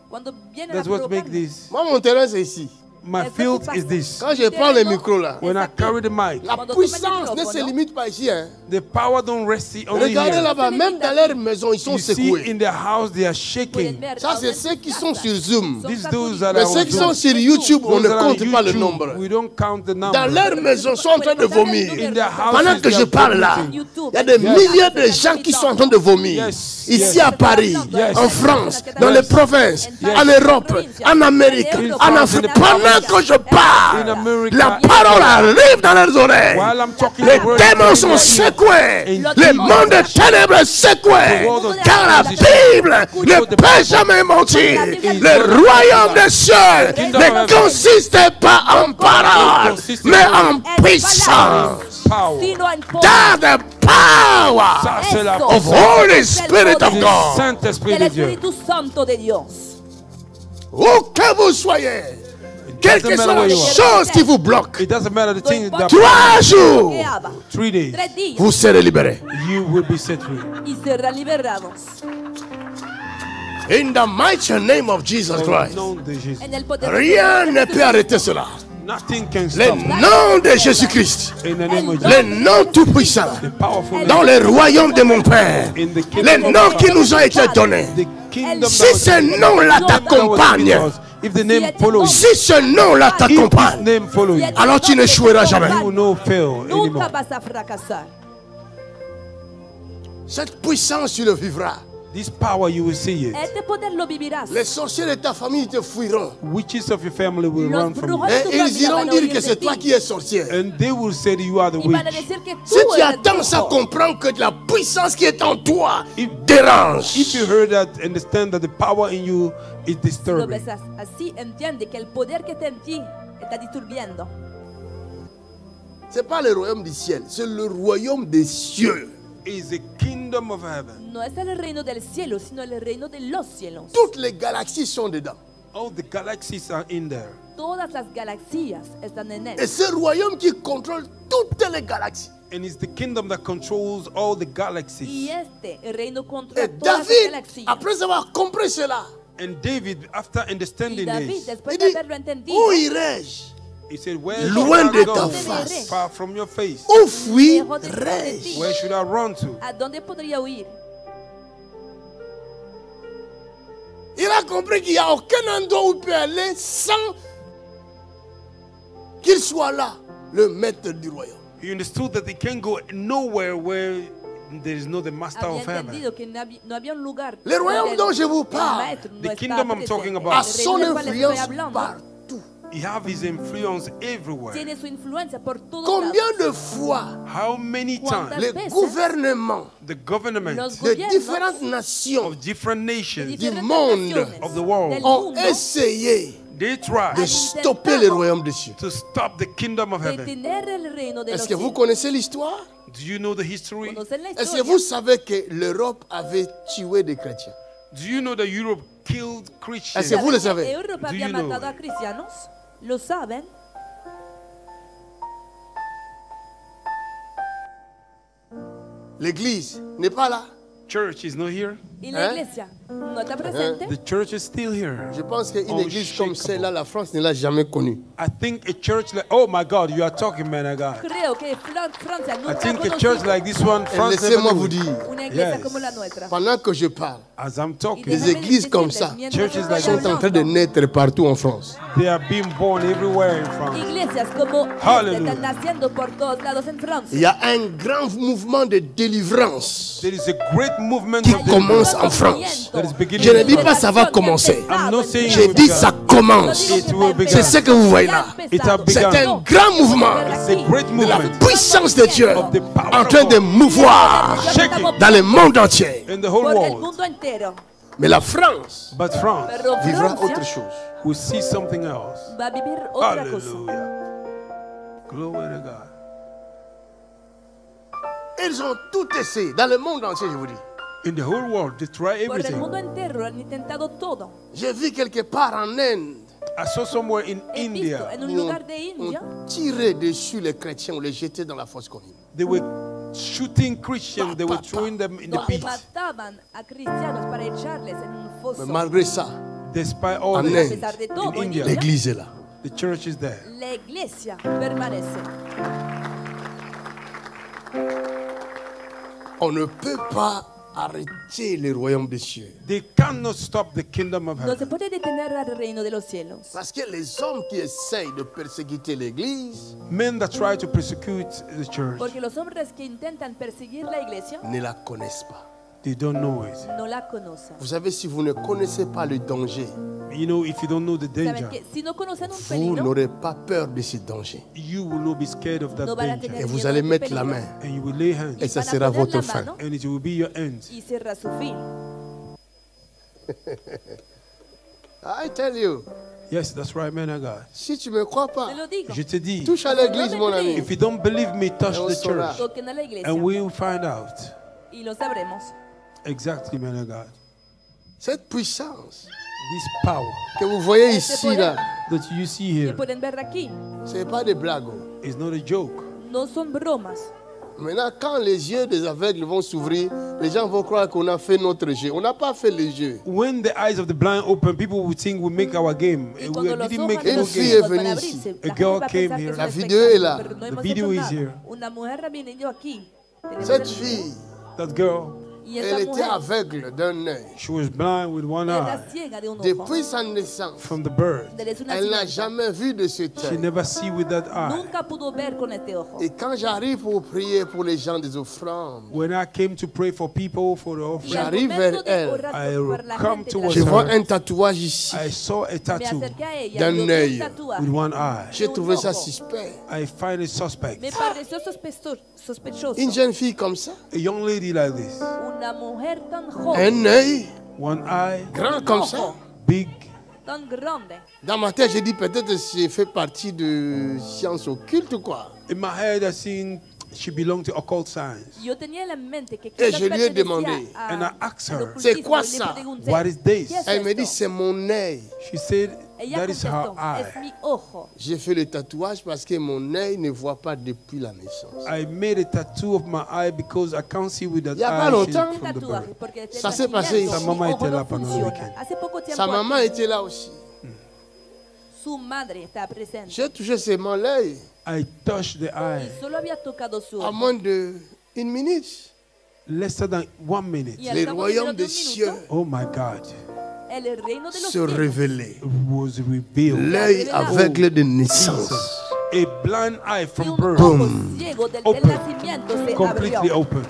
Cuando vienen that's a what make provocarme, this. moi mon terrain c'est ici. My field is this. Quand je prends le micro là, When I carry the mic, la Cuando puissance toma el ne se micrófono, limite pas ici. Hein. the power don't rest only Regardez here. là-bas, même dans leur maison, ils sont You see, secoués. in their house, they are pueden shaking. ver Ça, c'est aún en ceux sus qui sont casas. sur Zoom. Son These sacudidos. those that Mais are ceux on qui sont Zoom, sur YouTube, on those ne that are on compte pas le YouTube, nombre. we don't count the Dans number. leur maison, ils sont en train de vomir. In their houses, Pendant que they je are parle là, vomiting. il y a des milliers de gens qui sont en train de vomir. Yes, Ici yes. à Paris, Yes. en France, dans les provinces, Yes. en Europe, en Amérique, In en France, Afrique. in the provinces, pendant que je parle, In America, la parole arrive dans leurs oreilles. while I'm talking, Les the word démons is in sont their ear. secoués. And Les mondes de ténèbres secoués. Car la Bible ne peut jamais mentir. Le royaume des cieux ne consiste pas en paroles, mais en puissance. Power. Sino en Dans the power Ça, c'est la of Holy Spirit of du God. Saint-Esprit del de Dieu. Espíritu Santo de Dios. Où que vous soyez, quelle que soit la chose qui vous bloque, It doesn't matter the thing that 3 jours, Bloqueaba. 3 days, 3 días vous serez libérés. you will be set free. y serán liberados. In the mighty name of Jesus In the Christ. nom de Jésus. En el poder Rien ne peut arrêter cela. Nothing can Le stop. nom de Jésus-Christ, In the name of le Jesus. nom tout-puissant, The powerful name. dans le royaume de mon Père, In the le kingdom nom of qui God. nous a été donné. The kingdom Si that was ce nom-là t'accompagne, given to us. If the name follows you, si ce nom-là if this t'accompagne, name follows you, alors tu n'échoueras jamais. you will not fail Nunca anymore. vas a fracasar. Cette puissance, tu le vivras. This power, you will see it. Este poder lo vivirás. Les sorciers de ta famille te fuiront. Witches of your family will Los run from you. brujos Et de tu ils familia iront van a dire huir que de c'est toi ti. qui es sorcier. And they will say that you are the Y van a witch. decir que Si tú tu eres attends à brujo. comprendre que la puissance qui est en toi If dérange, you heard that, understand that the power in you is Lo disturbing. ves así, entiende que el poder que está en ti está disturbiendo. c'est pas le royaume du ciel, c'est le royaume des cieux. Is the kingdom of heaven. No es el reino del cielo, sino el reino de los cielos. Toutes les galaxies sont dedans. All the galaxies are in there. Todas las galaxias están en Et él. c'est le royaume qui contrôle toutes les galaxies. And it's the kingdom that controls all the Y galaxies. el reino controla Et todas las David, galaxias. après avoir compris cela, And David, after Y understanding David, this, después il de dit, haberlo entendido, où irai-je? he said, Where Loin should I de ta go? face. Far from your face. Où lejos de fuirai-je? ti, Where should I run to? ¿a dónde podría huir? Il a compris qu'il n'y a aucun endroit où il peut aller sans qu'il soit là, le maître du royaume. He understood that he can't go nowhere where there is no the master Había of heaven. entendido que no había un lugar. Le royaume donde dont je vous el parle, maestro no the está kingdom I'm talking presente. about, a El son reino del cual estoy influence hablando partout. He have his influence everywhere. tiene su influencia por todos Combien lados. de fois How many ¿Cuántas times les veces gouvernements the government los de gobiernos différentes nations of different de nations, diferentes monde, naciones of the world, del ont mundo essayé they try de stopper le royaume des cieux? to stop the kingdom of heaven. detener el reino de los Est-ce que vous cielos. connaissez l'histoire? Do you know the history? ¿Conocen la Est-ce que historia? vous savez que l'Europe avait tué des chrétiens? Do you know that Europe killed Christians? Est-ce que vous le ¿Saben que savez? Europa Do había you know? matado a cristianos? ¿Lo saben? L'Église n'est pas là. Church is not here. ¿Y la ¿Eh? iglesia no está presente? The church is still here. Je pense qu'une église comme Unshakable. celle-là, la France ne l'a jamais connue. I think a church like, oh my God, you are talking, man of God. Creo que Francia I nunca ha think a conocido church like this one, Et France never laissez-moi knew vous it. dire, una iglesia Yes. como la nuestra. pendant que je parle, As I'm talking, Les églises comme ça Churches like sont en train de naître partout en France. they are being born everywhere in France. Iglesias como Hallelujah. esta están naciendo por todos lados en Il Francia. y a un grand mouvement de délivrance There is a great movement qui of commence deliverance en France. that is beginning Je ne in dis France. pas ça va commencer. I'm not saying J'ai it dit will ça begin. commence. It will begin. C'est ce que vous voyez là. It has C'est begun. un grand mouvement It's a great de la movement puissance de Dieu of the power en of train de God mouvoir shaking dans le monde entier. in the whole Por el world. mundo entero. Mais la France But France Pero vivra autre Francia chose. will see something else. va a vivir otra cosa. Hallelujah. Glory to God. Ils ont tout essayé dans le monde entier, je vous dis. In the whole world, they try Por el everything. mundo entero han intentado todo. J'ai vu quelque part en Inde I saw somewhere in He visto India, en un où lugar de on India tirait dessus les chrétiens, on les jetait dans la fosse commune. they were shooting Christians, they were throwing them in the donde pit. mataban a cristianos para echarles en un Mais foso. malgré ça, Despite all Amen. A this, pesar de todo, in en India, India, l'église est là. the church is there. la iglesia permanece. On ne peut pas arrêter le royaume des cieux. They cannot stop the kingdom of No se heaven. puede detener al reino de los cielos. Parce que les hommes qui essayent de persécuter l'église Men that try to persecute the church, Porque los hombres que intentan perseguir la iglesia ne la connaissent pas. They don't know it. no la conocen. Vous savez, si vous ne connaissez pas le danger, You know, if you don't know the Saben danger, que si no conocen un vous peligro, n'aurez pas peur de ce danger. you will not be scared of that no van a danger. tener Et vous miedo allez de mettre peligro. la main. And you will lay hands. Et ça Van a sera poner votre la fin. mano And it will be your end. y será su fin. I tell you, Yes, that's right, man of God. si tu ne me crois pas, Te lo digo. Je te dis, touche à l'église, mon ami. if you don't believe me, touch Et on the saura. church. Toquen a la iglesia And we'll find out. y lo sabremos. Exactly, man of God. Cette puissance This power que vous voyez Este ici, poder là, that you see que here pueden ver aquí ce n'est pas des blagues. is not a joke. no son bromas. Maintenant, quand les yeux des aveugles vont s'ouvrir, les gens vont croire qu'on a fait notre jeu. On n'a pas fait le jeu. When the eyes of the blind open, people will think we make our game. Y We cuando los didn't ojos make de Une no los fille game. est ciegos van venue a ici. abrirse, A la gente girl va a came pensar que here. es La un vidéo est là. espectáculo, pero no hemos video hecho is nada. here. Una mujer ha venido aquí. Tenemos Cette el video. fille, That girl, Y elle esta était mujer aveugle d'un œil. she was blind with one eye era ciega de un ojo. Depuis sa naissance, from the birth. Desde su elle n'a nacimiento. jamais vu de cet She œil. never see with that eye. Nunca pudo ver con este ojo. Et quand j'arrive pour prier pour les gens des offrandes, When I came to pray for people for the Y offering, al J'arrive momento vers de elle. orar I por la come gente towards je de la vois her. un tatouage ici. I saw a me tattoo acerqué a ella d'un y vi œil. un tatuaje. with one eye. J'ai un trouvé ça ojo. suspect. I find it suspect. Me pareció sospechoso. Une jeune fille comme ça, A young lady like this, Una mujer tan joven, un œil one eye, grand comme ça. big. tan grande. Dans ma tête, j'ai dit peut-être que j'ai fait partie de sciences occultes ou quoi. In my head, I seen she belonged to occult science. Yo tenía en la mente que Et quizás je lui ai pertenecía demandé, a- and I asked al her, ocultismo, "C'est quoi y le ça? pregunté, What is this?" ¿qué es Elle me dit esto? c'est mon œil. She said, Ella that is her contestó, es eye. mi ojo. J'ai fait le tatouage parce que mon œil ne voit pas depuis la naissance. I made a tattoo of my eye because I can't see with that Y a pas eye longtemps. from the Tatuaje, birth. porque desde Ça el s'est passé nacimiento ici. mi Sa mamá ojo était no là pendant le funciona. week-end. Hace poco tiempo Sa maman aquí, était là aussi. su madre está presente J'ai touché seulement l'œil I touched the y eye solo había tocado su à ojo. moins de une minute. lesser than 1 minute. Y al Le cabo de royaume menos de des un cieux minuto, Oh my God. el reino de los se cielos révélait. Was revealed. L'œil aveugle de naissance. A blind eye y from un birth, ojo ciego del Open. nacimiento se completely abrió. open.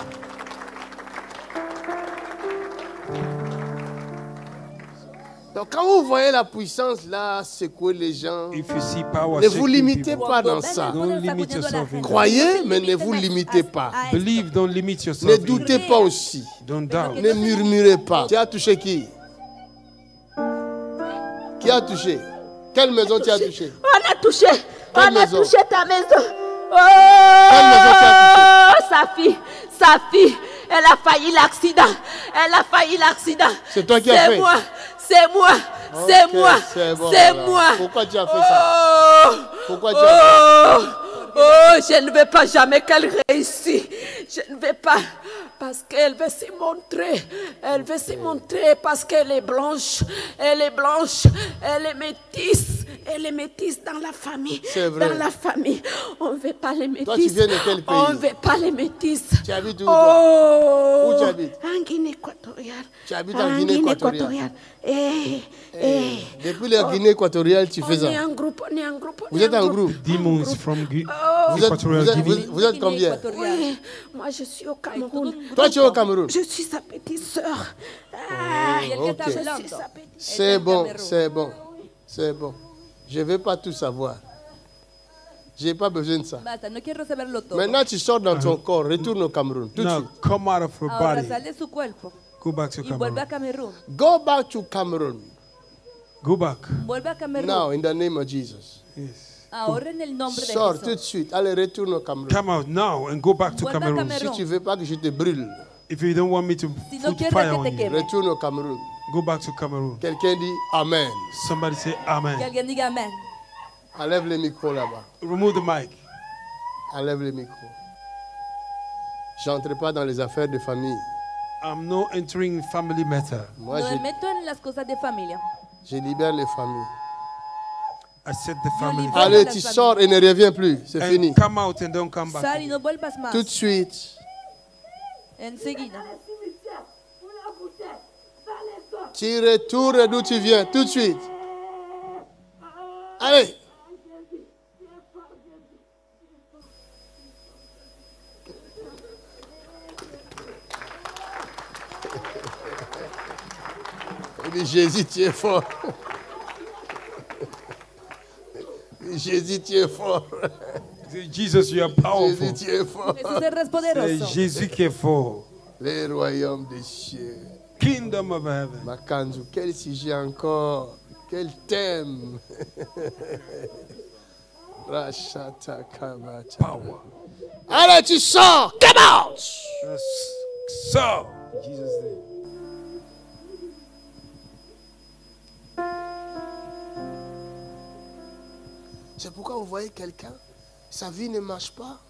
Donc quand vous voyez la puissance là secouer les gens, If you see power, ne vous shaking limitez people, pas Cuando dans ven ça. el poder Don't limit sacudiendo a la yourself in gente, that. Croyez, no se mais ne limiten vous a- limitez a- pas. a esto. believe, don't limit Ne yourself. in. doutez pas aussi. Don't doubt. Ne murmurez pas. Tu as touché qui? Qui a touché? Quelle maison tu as touché? On a touché. Quelle On a maison? touché ta maison. Quelle maison tu as Oh, sa fille, elle a failli l'accident. Elle a failli l'accident. C'est toi qui as fait? C'est moi. C'est Ok, moi. c'est bon, C'est alors. moi. Pourquoi tu as fait ça? Oh. Pourquoi tu as fait? Oh, je ne veux pas jamais qu'elle réussisse. Je ne veux pas. Parce qu'elle veut se montrer. Elle veut se montrer parce qu'elle est blanche. Elle est blanche. Elle est métisse. Elle est métisse dans la famille. C'est vrai. Dans la famille. On ne veut pas les métisses. Toi, tu viens de quel pays? On ne veut pas les métisses. Tu habites où, toi? Oh. Où tu habites? En Guinée équatoriale. Tu habites en Guinée équatoriale. Depuis la Guinée équatoriale, tu fais On est ça. un groupe, on est un groupe. on Vous est êtes un un groupe. Demons from Vous êtes, Equatorial vous êtes- Guinea. vous êtes combien? Oui, moi je suis au Cameroun. Toi, tu es au Cameroun. Je suis sa petite sœur. Ah, Y el que ok. está je suis hablando sa petite. C'est bon, Cameroun. c'est bon, c'est bon. Je ne veux pas tout savoir. Je n'ai pas besoin de ça. Basta, no quiero saberlo todo. Maintenant, tu sors dans ton corps, retourne au Cameroun. Tout de Now suite. come out of her Ahora body. sal de su cuerpo Go back to y vuelve a Cameroon. Camerún. Go back to Cameroon. Go back. Vuelve a Camerún. Now, in the name of Jesus. Yes. Ahora en el nombre de Sors tout de Jesús. suite. Allez, retourne au Cameroun. Come out now and go back to Vuelve a Cameroon. Cameroon. Si tu ne veux pas que je te brûle, If you don't want me to Si no put quieres fire que on te you, queme. retourne au Cameroun. go back to Cameroon. Quelqu'un dit Amen. Somebody say Que amen. alguien diga amén. Enlève le micro là-bas. Remove the mic. Enlève le micro. J'entre pas dans les affaires de famille. I'm not entering family matter. Moi, No me meto en las cosas de familia. je libère les familles. I set the family. libero- Allez, la tu famille. sors et ne reviens plus. C'est And fini. come out and don't come back. Sal y no vuelvas más. Tout de suite. Enseguida. Tu retournes d'où tu viens. Tout de suite. Allez. dit, Jésus, tu es fort. Jésus, tu es fort. Jesus, you are powerful. Jésus, tu es fort. Jesús eres poderoso. Jésus qui est fort. Les royaumes des cieux. Kingdom of heaven. Makanzu, quel sujet encore? Quel thème? Rachata kabata. Power. Allez, tu sors. Come out. So, Jesus' name. C'est pourquoi vous voyez quelqu'un, sa vie ne marche pas.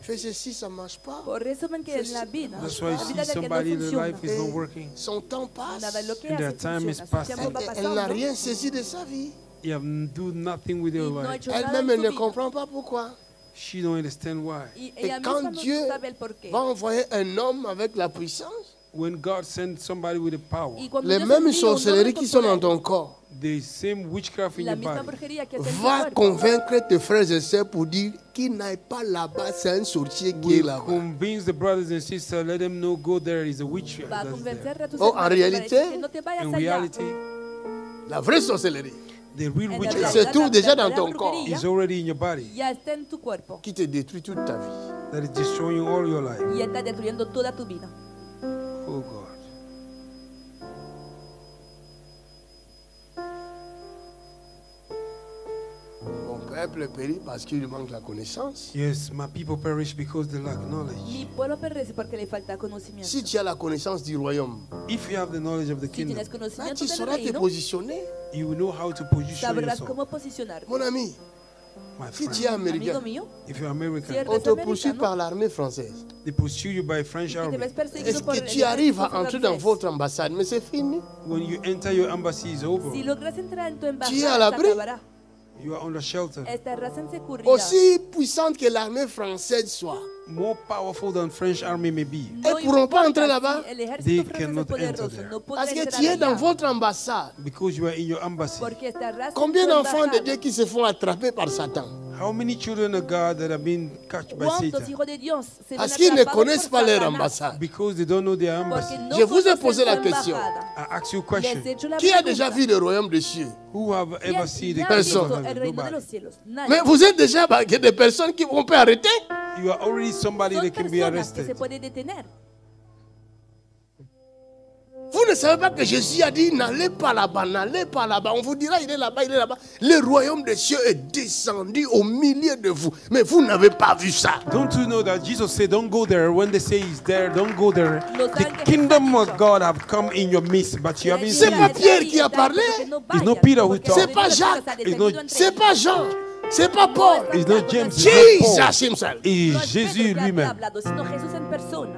Fait ceci, ça ne marche pas. Por eso ven que en la vida, That's why you la see vida de que no somebody, their funciona. life is not working. Son temps passe. Nada de lo que And their hace time is funciona. Su passing. tiempo va Elle n'a pasando rien saisi de sa vie. You have do nothing with your y no ha life. hecho nada Elle-même, en elle su ne vida. comprend pas pourquoi. She don't understand why. Y Et ella quand misma no Dieu sabe el por qué. va envoyer un homme avec la puissance, When God sends somebody with the power, Y cuando les Dios mêmes envía un sorcelleries hombre qui con sont dans poder, ton corps the same witchcraft in la your misma body brujería que hace en tu va cuerpo, convaincre tes frères et sœurs pour dire qu'ils n'aillent pas là-bas, c'est un sorcier qui est will là-bas. convince the brothers and sisters, let them know, go there, is a witch va a that's there. convencer a tus Oh, hermanos en réalité, para decir que no te vayas In allá. reality, La vraie sorcellerie the real En witchcraft realidad, se trouve la déjà dans verdadera ton corps. brujería is already in your body, ya está en tu cuerpo qui te détruit toute ta vie. that is destroying all your life. y está destruyendo toda tu vida. Oh God. Mon peuple périt parce qu'il lui manque la connaissance. Yes, my people perish because they lack knowledge. Mi pueblo perece porque le falta conocimiento. Si tu as la connaissance du royaume, If you have the knowledge of the Si kingdom, tienes là, conocimiento tu del sauras te reino, positionner. you will know how to position sabrás yourself. cómo posicionar. Mon ami, My si friend, tu es Amigo américain, mío, if you're American, si eres on te poursuit americano par l'armée française. they pursue you by French y te army. ves Est-ce perseguido por que el tu arrives à ejército entrer dans francés, votre ambassade? Mais c'est fini. When you enter your embassy is over. si logras entrar en tu à embajada, l'abri. se acabará. You are under shelter. Estarás en seguridad. Aussi puissante que l'armée française soit, More powerful than French army may be. No Elles pourront pas importa entrer là-bas. si el ejército They francés es cannot poderoso, enter there. no podrá parce que entrar tu es dans allá, votre ambassade. Because you are in your embassy. porque estarás Combien en tu d'enfants de embajada. Dieu qui se font attraper par Satan? How many children of God that have been catched by ¿Cuántos Satan? hijos de Dios se ven Parce qu'ils ne atrapados connaissent por pas leur Satanás? ambassade. Because they don't know their embassy. Porque no Je vous ai conocen posé su la question. embajada. I ask you a Les question. he hecho la Qui a pregunta. déjà vu le royaume des cieux? Who have ¿Quién ever seen the ya ha kingdom Personne. of visto el heaven? reino de Nobody. los cielos? Nadie. Mais vous êtes déjà des personnes qui vont peut arrêter. You are already somebody Son that can be personas que se arrested. pueden detener. Vous ne savez pas que Jésus a dit n'allez pas là-bas, n'allez pas là-bas. On vous dira il est là-bas, il est là-bas. Le royaume des cieux est descendu au milieu de vous. Mais vous n'avez pas vu ça. Don't you know that Jesus said, don't go there. When they say he's there, don't go there. No The saben que kingdom Jesús of ha dicho. God have come in your midst, but you haven't C'est seen pas it. Pierre qui a parlé. It's not Peter who talked. C'est pas Jacques. C'est pas Jean. C'est pas Paul. It's not James, it's not Paul. Jesus himself. Et No es Jésus Pedro que había lui-même. hablado, sino Jesús en persona.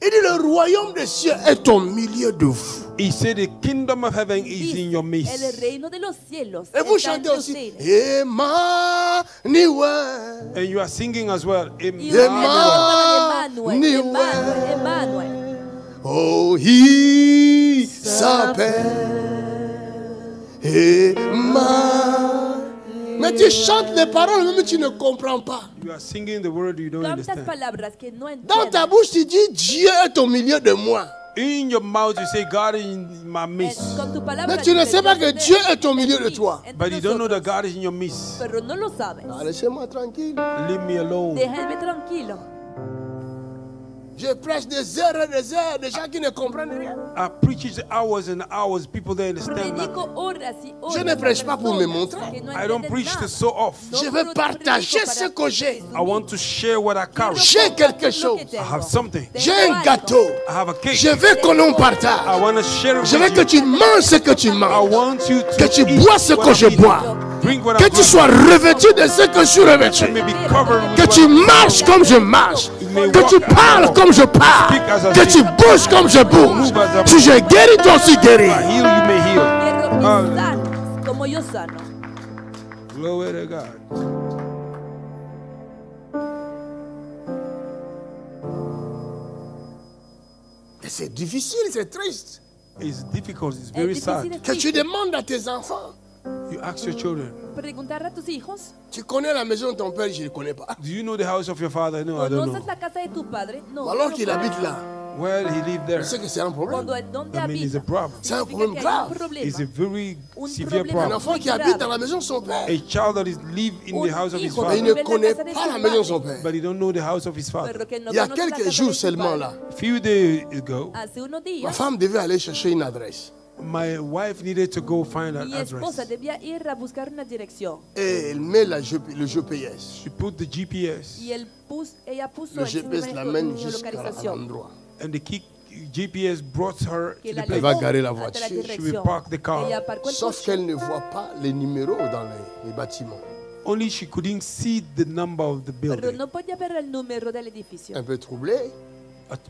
Il dit le royaume des cieux est au milieu de vous. He said the kingdom of heaven is in your El midst. reino de los cielos Et vous está chantez entre aussi ustedes. Emmanuel. And you are singing as well. Y Emmanuel. ustedes cantan Emmanuel, Emmanuel. Emmanuel. Oh, il s'appelle Emmanuel. Mais tu chantes les paroles, même tu ne comprends pas. You are singing the word you don't Tantas understand. palabras que no Dans ta entienden. bouche, tu dis Dieu est au milieu de moi. In your mouth you say God is in my midst. Con tu palabra Mais tu ne dices, sais pas que Dios Dieu está est au milieu de en toi. ti, entre But you don't know that nosotros. God is in your midst. Pero no lo sabes. Ah, laissez-moi tranquille. Leave me alone. Déjame tranquilo. Je prêche des heures et des heures, des gens qui ne comprennent rien. I preach it hours and hours. People don't understand that. Predico horas y horas. Je ne prêche pas pour me personas montrer. que no I don't entienden preach nada. to show off. No Je veux predico partager para ce que j'ai. I want to share what I carry. J'ai quelque chose. I have something. J'ai un gâteau. I have a cake. Je veux que l'on I partage. want to share it Je veux with que you. tu manges ce que tu I manges. want you to Que tu eat bois ce what que I'm je eating. bois. Drink what Que I'm tu sois revêtu de ce que je suis revêtu. Let me be covered with Que what tu I'm marches comme je marche. Que tu parles comme je parle. Que tu bouges comme je bouge. Si je guéris, toi aussi guéris. I heal, you may heal. Quiero Ah. y sanos, como yo sano. Glory to God. Et c'est difficile, c'est triste. It's difficult. It's Es very difícil, sad. es Que tu triste. demandes à tes enfants. You ask your children, Preguntar a tus hijos. Tu connais la maison de ton père, je ne connais pas. do you know the house of your father? No, I don't ¿Conoces know. la casa de tu padre? No. Alors no qu'il lo habite conozco. là. Well, he lived there. C'est que c'est un problème. I mean, it's a problem. C'est un problème grave. It's a very severe Un problem. enfant qui habite dans la maison de son père. A child that is live in the house of his Mais il father, ne connaît pas la maison de son père. but he don't know the house of his father. Il y a quelques jours seulement là, A few days ago, ma femme devait aller chercher une adresse. my wife needed to go find an Mi esposa address. debía ir a buscar una dirección. Et elle met le GPS. She put the GPS, Y ella puso Le el GPS l'amène sistema de jusqu'à localización. l'endroit. and the GPS brought her to Que the la Elle place. va garer la llevó hasta la voiture. She will dirección. park the car. Ella aparcó el Sauf coche. qu'elle ne voit pas les numéros dans les bâtiments. Only she couldn't see the number of the Pero building. no podía ver el número del edificio. Un peu troublée,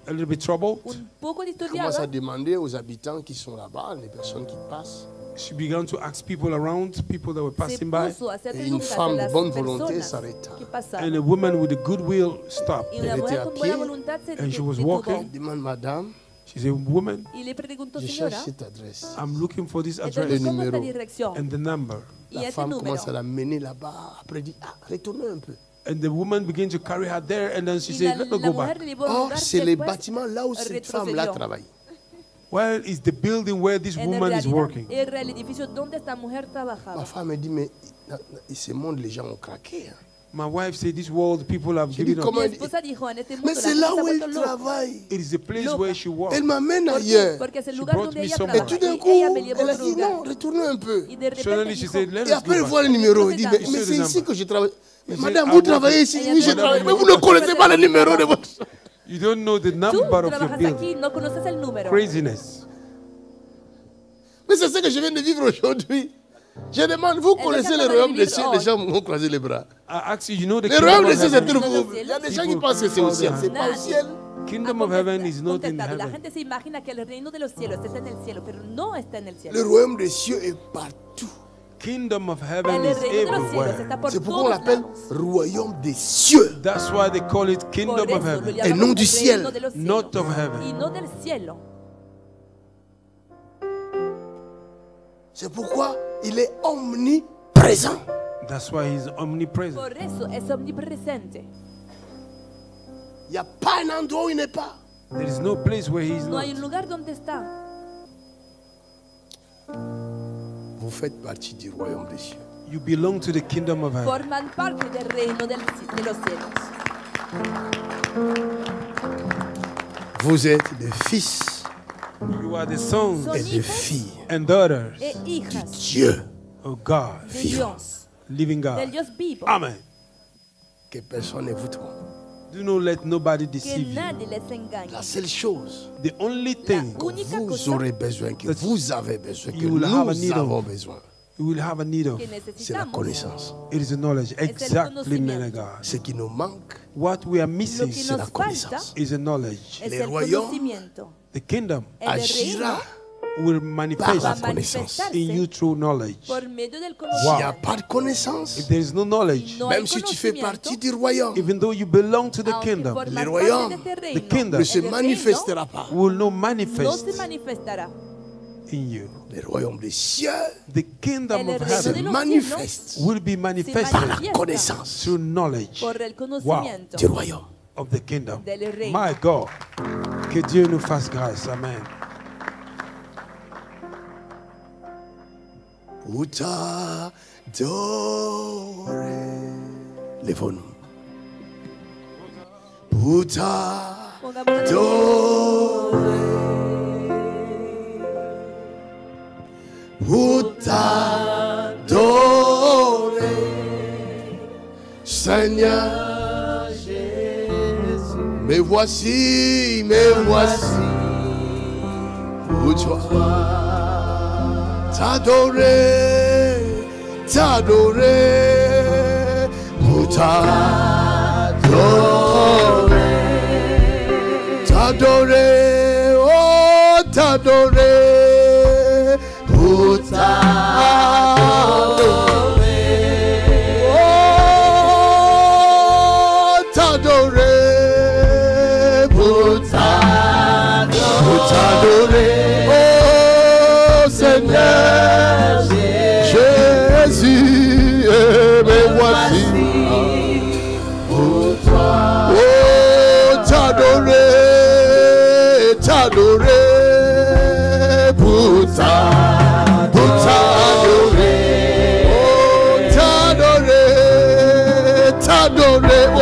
A little bit troubled. Un poco commence à disturbiada, demander aux habitants qui sont là-bas, les personnes qui passent. She began to ask people around, people that were se passing by, puso a hacer Et une preguntas a femme de las bonne volonté personas s'arrêta. que and pasaban. a woman with a goodwill stopped. Y una Elle était mujer à con buena pied, voluntad se and she was detuvo. walking. Elle demande, madame, She's a woman. Y le preguntó, je señora, cherche cette adresse. I'm looking for this estoy address buscando esta numéro. dirección. and the number. Y La ese femme número. commence à la mener là-bas. Après, dit, retournez un peu. And the woman began to carry her there, and then she Y said, la let her go mujer back. le llevó a un Or, lugar c'est que les después bâtiments là où cette femme-là retrocedió. travaille. Well, it's the building where this En woman is realidad, working. era el edificio donde esta mujer Ma trabajaba. femme me dit, mais ce monde, les gens ont craqué. Hein. My wife said, this world, people have J'ai dit, given up. comment Mi elle dit, esposa dijo, en este mundo mais la c'est gente là se ha où elle vuelto loca. travaille. It is the place Loca. where she works. Elle m'amène ¿Por qué? ailleurs. Porque es el She lugar brought donde me ella somewhere. Et trabaja. tout d'un Y coup, ella me llevó a elle a otro dit, lugar. non, retournez un peu. Y de repente Suddenly she dijo, said, let Et us après, elle go voit back. le numéro. Elle dit, mais Entonces, c'est ici que je travaille. Mais said, madame, I vous work- travaillez ici. Ella Oui, je dijo, travaille. Mais "Tú vous ne connaissez pas le numéro de votre... You don't know the tú number of your trabajas building. aquí, no conoces el número. Craziness. Mais c'est ce que je viens de vivre aujourd'hui. Je demande, vous Elle connaissez est le capable royaume de des vivre cieux, hors. les gens vont croiser les bras. I ask you, you know the Le royaume kingdom des of cieux, c'est heaven? tout. Il y a des gens qui pensent que c'est au ciel. C'est pas au ciel. Kingdom of heaven is not in Contestado. La heaven. gente se imagina que el reino de los cielos está en el cielo, pero no está en el Le cielo. royaume des cieux est partout. Kingdom of heaven El is reino de los cielos everywhere. está por C'est pourquoi on todos l'appelle lados. royaume des cieux. That's why they call it Por kingdom of eso lo heaven, llamamos non du el ciel, reino de los not cielos, of heaven. y no del cielo. C'est pourquoi il est omniprésent. That's why he's omnipresent. Por eso es omnipresente. Il n'y a pas un endroit où il n'est pas. There is no place where he is No hay un not. lugar donde está. Vous faites partie du royaume des cieux. You belong to the kingdom of heaven. Forman parte del reino de los cielos. Vous êtes des fils You are the sons Son et des hijos filles and daughters e hijas Dieu. of God, de Dios, living del God. Dios vivo. Amen. Que personne ne vous trompe. Do not let nobody Que deceive you. nadie les engañe. La seule chose The only thing La única vous cosa aurez besoin, que vous avez besoin, que you will have a nous need of. avons besoin, you will have a need of, que c'est la necesitamos connaissance. it is the knowledge. el Exactly, man of conocimiento. God. Ce qui nous manque, What we are Lo missing que c'est la nos falta connaissance. is the knowledge. es Les el royaumes conocimiento. The kingdom El agira reino will par manifest la va a connaissance. in you manifestarse through knowledge. por medio del S'il n'y a conocimiento. pas de connaissance, If there is no knowledge, No hay même si tu fais conocimiento, partie du royaume, even though you belong to the aunque kingdom, formas le parte royaume, de este the reino, kingdom ne se el reino manifestera pas. will not no manifest se manifestará. in you. Le royaume des cieux The kingdom El of reino de heaven los manifeste will be se manifested par la manifiesta connaissance through knowledge por el conocimiento du royaume. of the kingdom. del reino. My God, que Dieu nous fasse grâce. Amen. Pour t'adorer. Lèvons-nous. Pour Pongamos t'adorer. Pour t'adorer. Seigneur Jésus. Me voici pour toi. T'adorer, pour t'adorer, oh t'adorer, pour t'adorer, oh t'adorer, pour t'adorer, oh Seigneur Jésus, me voici. Oh, t'adorer, t'adorer, pour t'adorer, oh, t'adorer, t'adorer, oh,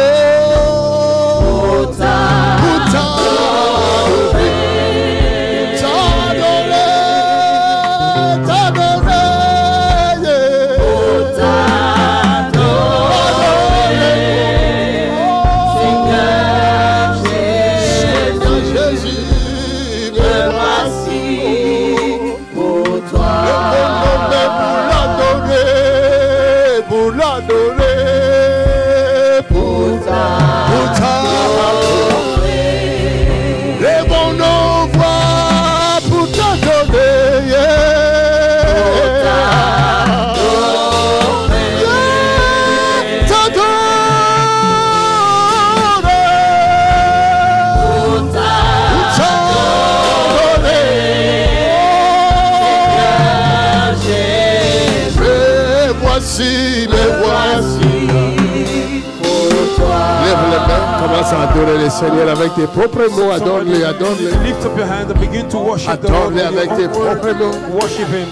pour t'adorer, commence à adorer le Seigneur avec tes propres mots. Adore-le, adore-le. Lift up your hand and begin to worship the Lord. Adore-le avec tes propres mots. Worship Him.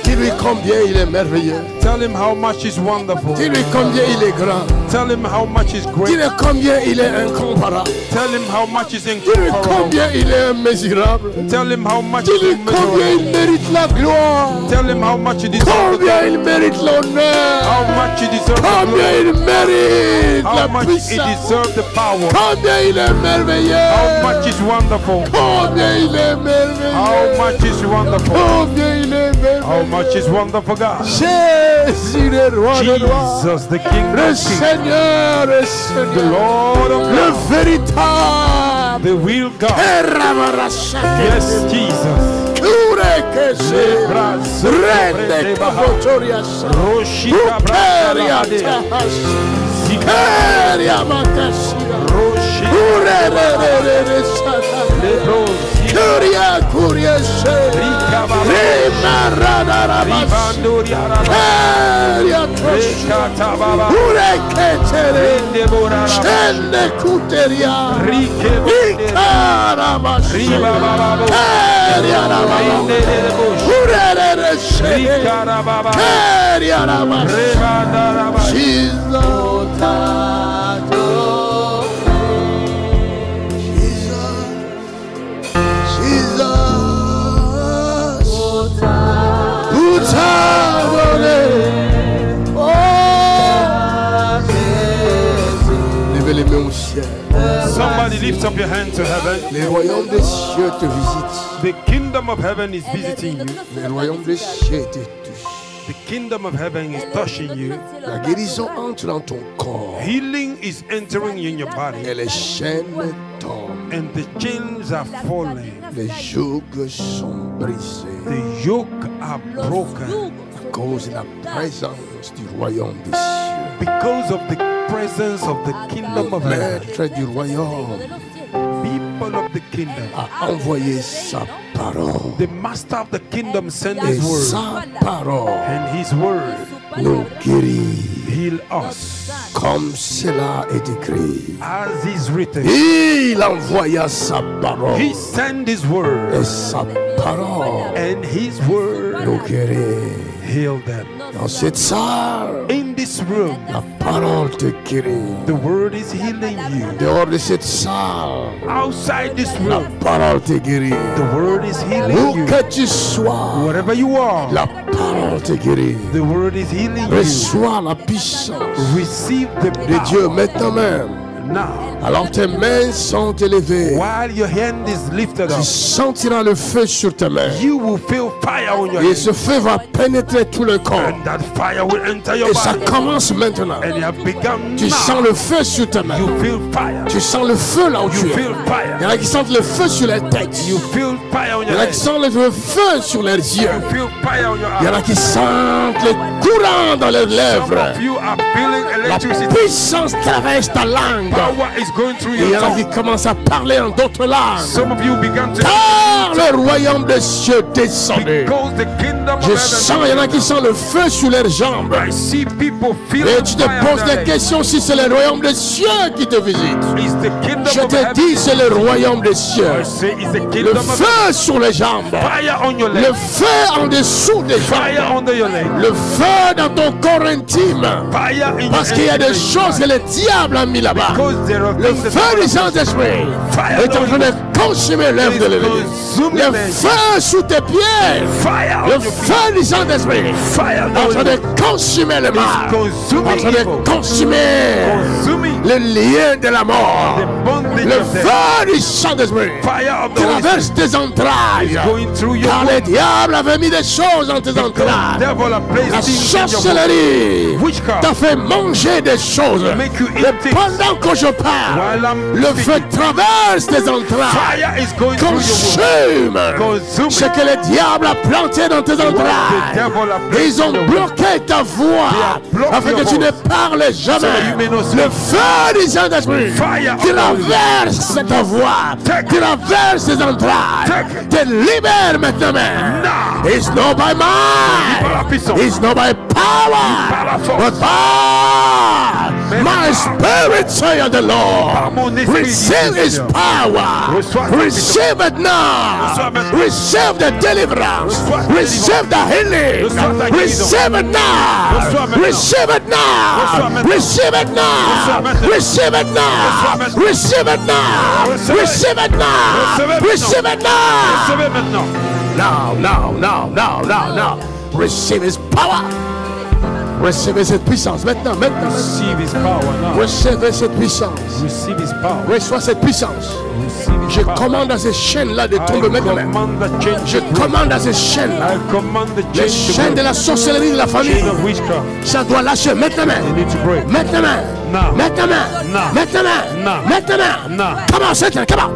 Dis-lui combien il est merveilleux. Tell Him how much is wonderful. Dis-lui combien il est grand. Tell Him how much is great. Dis-lui combien il est incomparable. Tell Him how much is Dis-lui incomparable. combien il est immesurable. Tell Him how much Dis-lui is combien il immeasurable. mérite la gloire. Tell Him how much He deserves. Combien il mérite l'honneur. How much He deserves. Combien il mérite How la much He puissance. deserves the power. Combien il est merveilleux. How much is wonderful. Combien il est merveilleux. How much is wonderful. Combien il est merveilleux. How much is wonderful, God. Jésus le roi des rois. Jesus, the King Le of Kings. Seigneur, le The Seigneur. Lord of Le Lords. véritable. The real God. Yes, Jesus. Rende Kobotorias. Roshika Ukeria Tahas. Keria Makasia. Urererere Satan. Kuria Kuria Se. Rimarada Rabas. Keria Tos. Ureketere. Shende Kuteria. Ikarabas. Keria Rabas. Urerere Se. Keria Rabas. Jesus. Levez les mains au ciel. Somebody lift up your hand to heaven. Les royaumes des cieux te visitent. The kingdom of heaven is visiting you. Les royaumes des cieux te touchent. The kingdom of heaven is touching you. La guérison entre dans ton corps. Healing is entering in your body. Et les chaînes tombent. And the chains are falling. Les jougs sont brisés. The yoke are broken. À cause de la présence du royaume des cieux. Because of the presence of the kingdom of heaven. Maître du royaume People of the kingdom. a envoyé sa parole. The master of the kingdom sent Et his word. sa parole And his word nous guérit. heal us. Comme cela est écrit. As is written. Il envoya sa parole. He sent his word. Et sa parole And his word nous guérit. healed them. Dans cette salle, In this room, la parole te guérit. the word is healing you. Dehors de cette salle, Outside this la room, parole te guérit. the word is healing Où you. que tu sois, Wherever you are, la parole te guérit. the word is healing you. Reçois la puissance Receive the de Dieu power maintenant même. now. Alors tes mains sont élevées. While your hand is lifted Tu up, sentiras le feu sur tes mains. you will feel fire on your Et hand. ce feu va pénétrer tout le corps. And that fire will enter your Et ça body. commence maintenant. And you have begun Tu sens now. le feu sur tes mains. You feel fire. Tu sens le feu là où You tu es. feel Il y en fire. a qui sentent le feu sur les têtes. You feel Il y en a qui sentent le feu sur leurs yeux. Il y en a qui sentent le courant dans leurs lèvres. La puissance traverse ta langue. Et il y en a qui commencent à parler en d'autres langues. Car le royaume des cieux descendait. Je sens, il y en a qui sentent le feu sur leurs jambes. Et tu te poses des questions si c'est le royaume des cieux qui te visite. Je te dis, c'est le royaume des cieux. Le feu sur les jambes. Le feu en dessous des jambes. Le feu dans ton corps intime. Parce qu'il y a des choses que le diable a mis là-bas. Le feu du Saint-Esprit est en train de consumer l'œuvre de l'Église. Le feu sous tes pieds. Le feu du Saint-Esprit est en train de consumer le mal. En train de consumer le lien de la mort. Le feu du Saint-Esprit traverse tes entrailles. Car le diable avait mis des choses dans tes entrailles. La sorcellerie t'a fait manger des choses. Et pendant que je parle, le feu traverse tes entrailles. Consume ce que le diable a planté dans tes entrailles. Ils ont bloqué ta voix afin que tu ne parles jamais. Le feu du Saint-Esprit traverse ta voix, traverse tes entrailles, te libère maintenant. It's not by might, it's not by power, but by my spirit, saith the Lord. Receive his power, receive it now, receive the deliverance, receive the healing, receive it now, receive it now, receive it now, receive it now, receive it now, receive it now, receive it now. Now. Receive his power. Recevez cette puissance maintenant. Recevez cette puissance. Reçois cette puissance. Je commande à ces chaînes-là de tomber maintenant. Je commande à ces chaînes-là. Les chaînes de la sorcellerie de la famille. Ça doit lâcher maintenant. Maintenant. Come on, Satan, come on.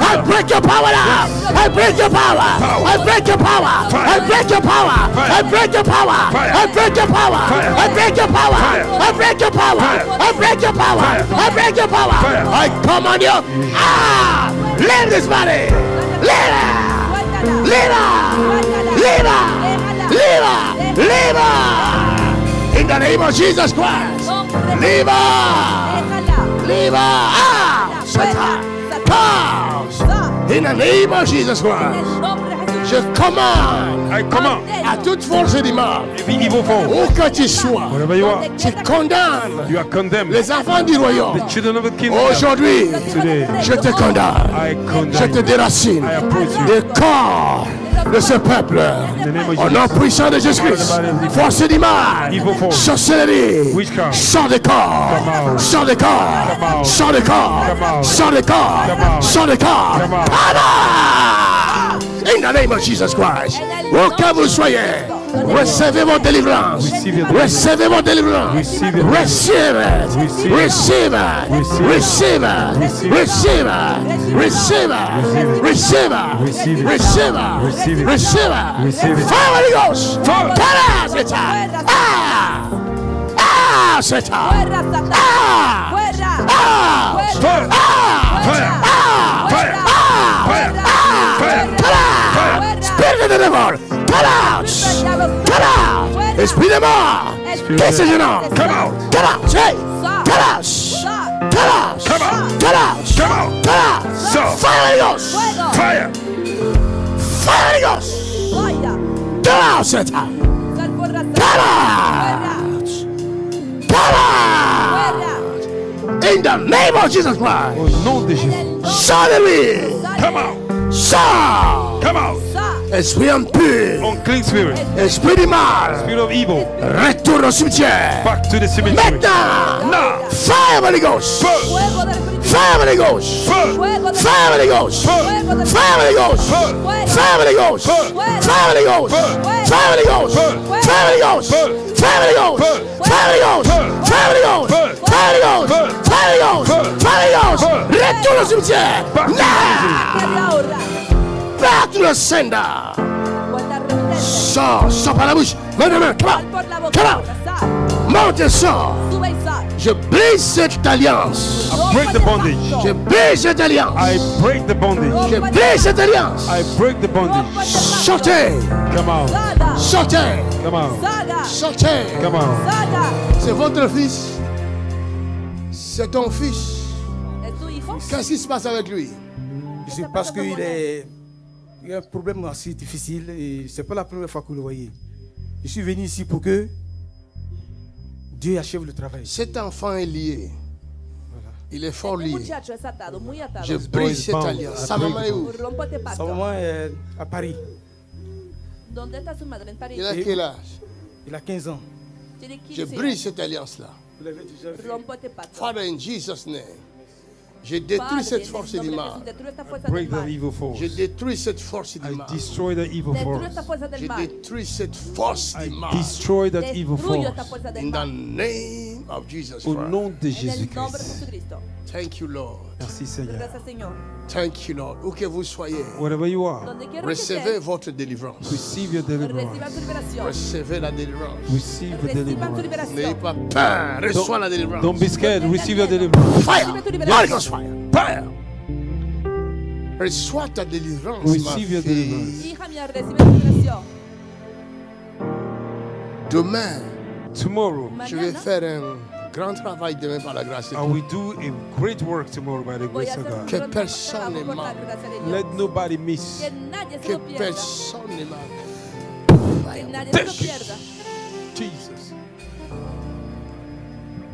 I break your power now. I break your power. I break your power. I break your power. I break your power. I break your power. I break your power. I break your power. I break your power. I break your power. I command you. Leave this body. Leave it. In the name of Jesus Christ. Leave In the name of Jesus Christ, je commande à toute force du mal, où que tu sois, tu condamnes les enfants du royaume. Aujourd'hui, je te condamne, je te déracine des corps de ce peuple. Au nom puissant de Jésus-Christ, force du mal, sorcellerie, sors des corps, sors des corps, sors des corps, sors des corps, sors des corps. In the name of Jesus Christ, où que vous soyez, recevez votre délivrance. Recevez votre délivrance. Receive it. Receive it. Receive it. Receive it. Receive it. Receive it. Receive it. Receive it. Fire Holy Ghost. Fire Satan. Satan. Spirit of the devil, get out! Get out! Esprit de mort, qu'est-ce que je n'en? Come out! Get out! Hey! Get out! Get out! Come out! Get out! Come out! Get out! So fire Ghost! Fire! Fire Ghost! Get out, Satan! Get out! Get out! In the name of Jesus Christ! Suddenly! Come out! Come out! Esprit impur. Unclean spirit. Esprit du mal. Spirit of evil. Retourne au cimetière. Back to the cemetery. Maintenant. Now. Fire Holy Ghost. Fuego del Espíritu. Fire Holy Ghost. Fuego del Fire Holy Ghost. Fuego del Fire Holy Ghost. Fire Holy Ghost. Fire Holy Ghost. Fire Holy Ghost. Fire Holy Ghost. Fire Holy Ghost. Fire Holy Ghost. Fire Holy Ghost. Fire Holy Ghost. Fire Holy Ghost. Fire Holy Ghost. Retourne au cimetière. Now. Back to the sender. Sors par la bouche. Maintenant, come on. Monte et sors. Je brise cette alliance. I break the bondage. Je brise cette alliance. I break the bondage. Je brise cette alliance. I break the bondage. Sortez. Come out. Sortez. Come out. Sortez. Come out. C'est votre fils. C'est ton fils. Qu'est-ce qui se passe avec lui? C'est parce qu'il y a un problème assez difficile et c'est pas la première fois que vous le voyez. Je suis venu ici pour que Dieu achève le travail. Cet enfant est lié. Voilà. Il est fort lié. Je This boy brise is cette bound. alliance. I Sa break maman the est où? Sa maman est à Paris. Il a quel âge? Il a 15 ans. Je brise cette alliance-là. Vous l'avez déjà vu. Father, in Jesus' name, je détruis cette force du mal. Break the evil force. Je détruis cette force du I mal. destroy the evil force. Je détruis cette force I du mal. destroy that evil force. In the name of Jesus Au Christ. nom de Jésus-Christ. Thank you, Lord. Merci Seigneur. Thank you, Lord. Où que vous soyez, Wherever you are, recevez votre délivrance. receive your deliverance. Recevez la délivrance. Receive the deliverance. N'ayez pas peur. Reçois la délivrance. Don't be scared. Receive your deliverance. Fire. Holy Ghost fire. Fire. Reçois ta délivrance, ma Receive your fille. deliverance. Demain, Tomorrow, je vais faire un grand travail demain par la grâce de I Dieu. will do a great work tomorrow by the grace of God. Que personne ne manque. Let nobody miss. Que personne ne manque. Jesus.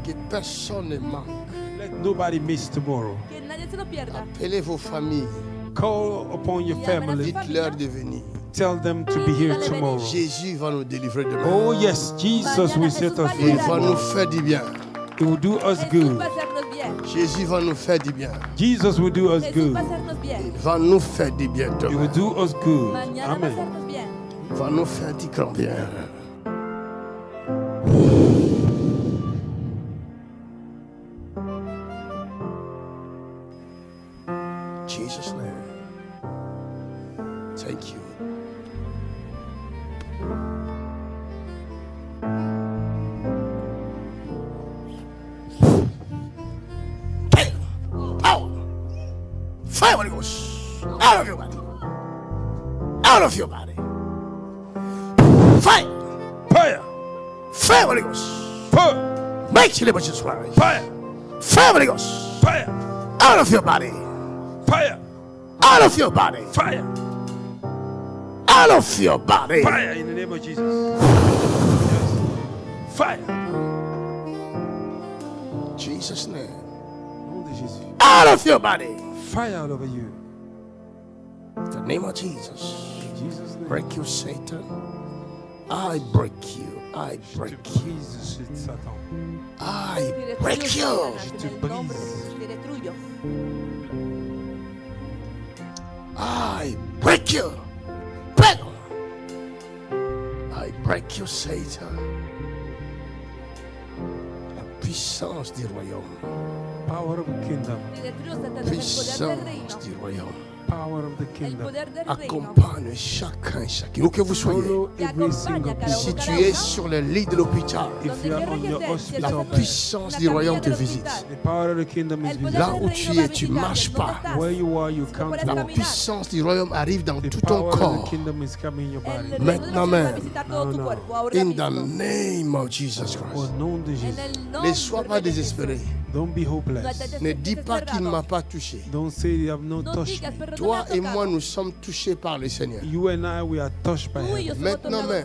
Que personne ne manque. Let nobody miss tomorrow. Appelez vos familles. Call upon your family. Dites-leur de venir. Tell them to be here tomorrow. Jésus va nous délivrer demain. Oh yes, Jesus will set us free. Il va nous faire du bien. He will do us good. Jésus va nous faire du bien. Jesus will do us good. Il va nous faire du bien He will demain. do us good. Amen. Il va nous faire du grand bien. Jesus' name. Thank you. Power. Fire, Holy Ghost. Out of your body. Out of your body. Fire. Fire. Fire, Holy Ghost. Fire. Make celebrations rise. Fire. Fire, Holy Ghost. Fire. Out of your body. Fire. Out of your body. Fire. Out of your body. Fire in the name of Jesus. Yes. Fire. Jesus' name. Nom de Jésus. Out of your body. Fire all over you. In the name of Jesus. In Jesus' name. Break you, Satan. I break you. I Je break te you. brise, Satan. I break you. Je te brise. I break you. Break. I break you, Satan. La puissance du royaume. Power of the kingdom. Puissance du royaume. Power of the kingdom. Accompagne chacun, où que vous soyez. Follow every single Si person. tu es sur le lit de l'hôpital, If you are on your la hospital bed, puissance du royaume te visite. the power of the kingdom is Là où visible. tu es, tu ne marches pas. Where you are, you can't La walk. puissance du royaume arrive dans The tout ton power of corps. the kingdom is coming in your body. Maintenant même. In the In name of Jesus Au Christ. nom de Jésus. Ne sois pas désespéré. Don't be hopeless. Ne dis pas qu'il ne m'a pas touché. Don't say you have not touched me. Toi et moi, nous sommes touchés par le Seigneur. You and I, we are touched by heaven. Maintenant même.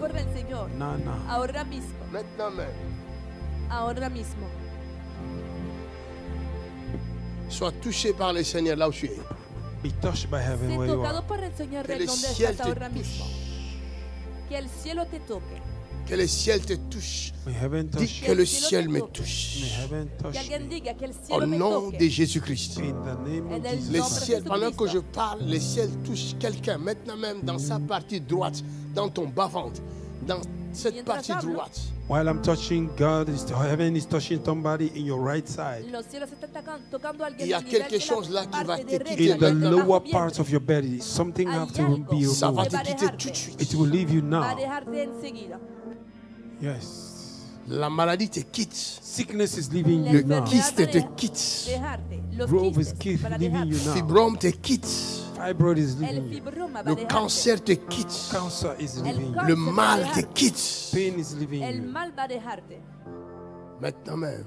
Nah, nah. Ahora mismo, Maintenant même. ahora mismo. Sois touché par le Seigneur là où tu es. Be touched by heaven Sé where you tocado are. por el Señor Que el donde ciel estás te ahora mismo. Que el cielo te toque. Que le ciel te touche. May heaven Dis touch que you. le ciel me May touche. heaven Que touch alguien me. diga que el Au cielo me nom toque. de Jésus-Christ. In the name En of el Jesus. Le nombre de ciel, pendant que je Jesucristo. parle, le ciel touche quelqu'un maintenant même dans sa partie droite, dans ton bas-ventre, dans cette Mientras partie hablo, droite. While I'm touching, heaven is touching somebody in your right side. Los cielos están tocando a alguien Il y a a nivel quelque de chose là la qui va parte te derecha, quitter In the maintenant. bajo lower vientre. parts of your belly, something have to algo. be Ça va removed. te quitter tout de suite. It will leave you Va a now. dejarte enseguida. Yes. La maladie te quitte. Sickness is leaving La you Le now. enfermedad kyste te va a quitte. dejarte. Los Growth is quistes van a leaving you dejarte. now. Fibrome te quitte. Fibroid is El leaving you. fibroma va a Le dejarte. cancer te quitte. Cancer is El leaving you. cáncer Le va a mal te dejarte. quitte. Pain is leaving El you. mal va a dejarte. Maintenant même,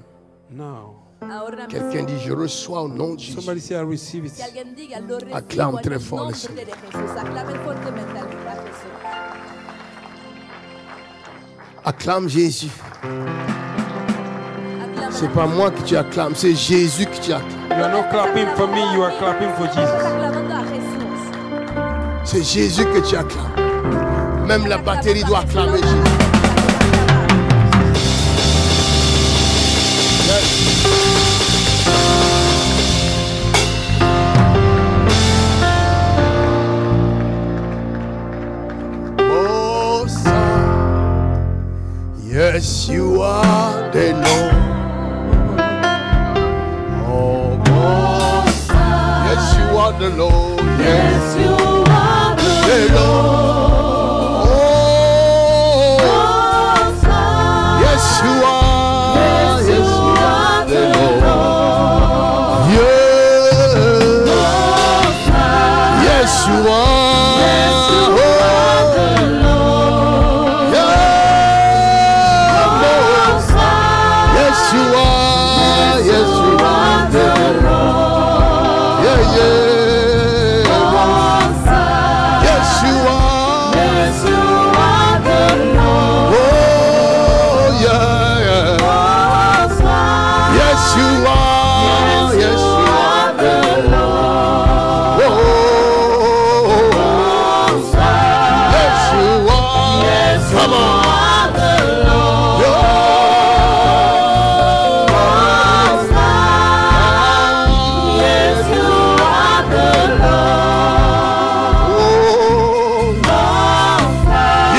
Now. Ahora mismo. quelqu'un dit, je reçois au nom de Jésus. Somebody say, I receive it. Que alguien diga, lo recibo Aclame en très el fort le nombre Señor. de Jesús. Aclame fuertemente a Jesús. Acclame Jésus. Aclama C'est pas moi que tu acclames, c'est Jésus que tu acclames. You are not clapping for me, you are clapping for Estás Jesus. aclamando a Jesús. C'est Jésus que tu acclames. Même la batterie doit acclamer Jésus. Oh, son, yes, you are the Lord. Oh, son, yes, you are the Lord. Yes, you are the Lord. Oh, yes, you are. Yes, you are the Lord. Yeah. Yes, you are. Yes, you are the Lord. Yeah. Yes, you are. Yes, you are the Lord. Yeah, yeah. Yes, you are. Yes, you are the Lord. Oh, yeah, yeah. Yes, you are. Yes, you are the Lord. Oh, yes, you are. Yes, come on.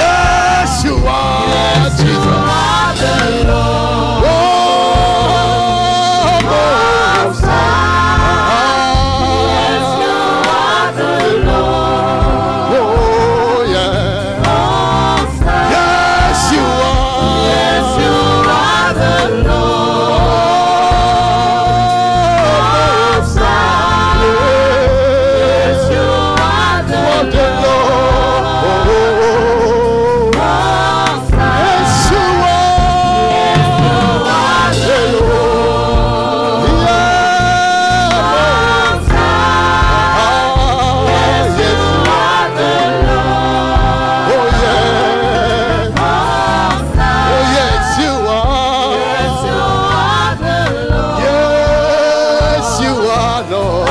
Yes, you are, Jesus. Oh, yeah. Yes, you are. Yes, you are the Yes, you are the Lord. Yes, you are the Lord. Yes, you are the Lord. Oh, yeah. Oh, yes, you are. Yes, you are the Lord. Yes, you are, Lord.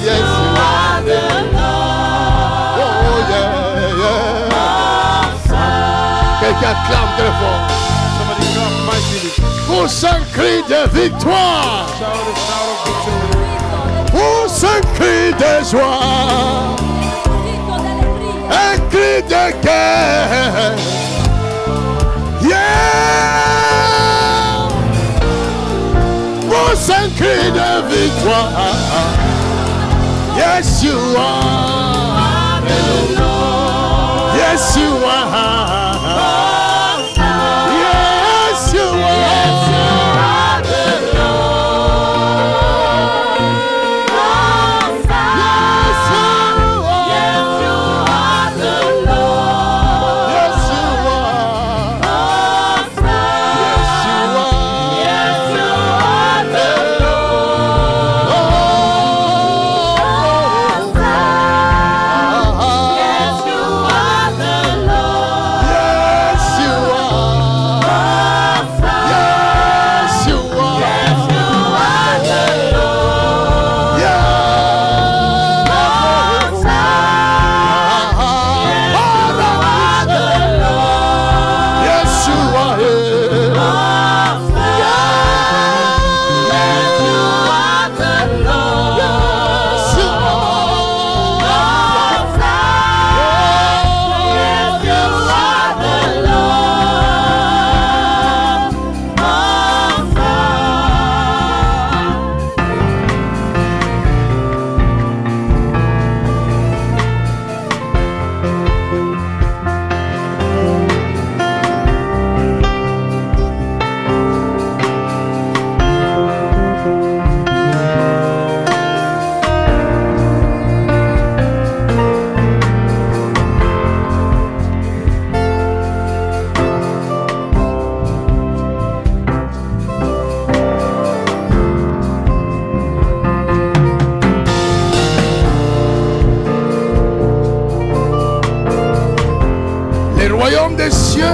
Yes, you are the Lord. Oh, yeah, yeah. Quelqu'un clame très fort. Somebody clap mightily. Pousse un cri de victoire. Shout a shout of victory. Pousse un cri de joie. Grito de alegría. Un cri de guerre. Yeah. Pousse un cri de victoire. Yes, you are. Yes, you are. Yes, you are. Yes, you are. Yes, you are. Yes, you are. Oh, royaume des cieux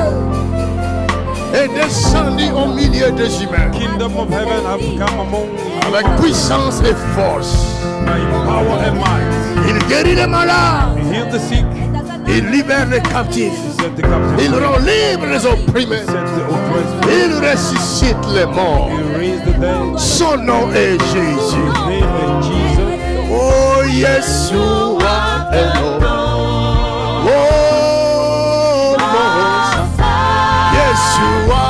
est descendu au milieu des humains. Kingdom of heaven have come among Avec puissance et force. by power and might. Il guérit les malades. He healed the sick. Il libère les captifs. He set the captives Il free. rend libre les opprimés. He set the oppressed free. Il ressuscite les morts. He raised the dead. Son nom est Jésus. His name is Jesus. Oh, Yeshua, hello. Oh, Mosa. Yeshua.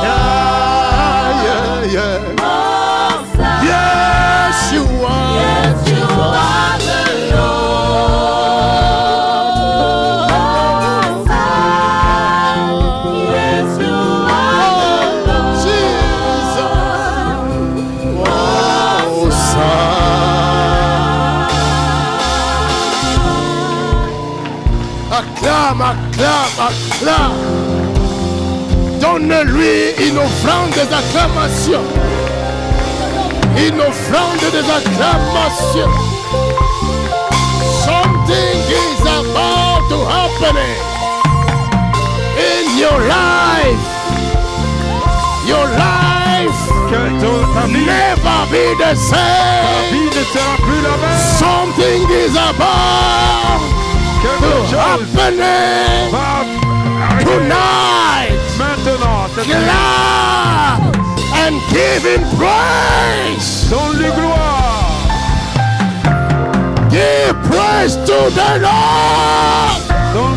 Yeah, yeah, yeah. Yeshua. Acclame, acclame, acclame. Donne-lui une offrande des acclamations. Une offrande des acclamations. Something is about to happen in your life. Your life never be the same. Vie ne sera plus la même. Something is about to happen Va arriver tonight. maintenant. Cette nuit. Clap and give him praise. Donne-lui gloire. Give praise to the Lord. Donne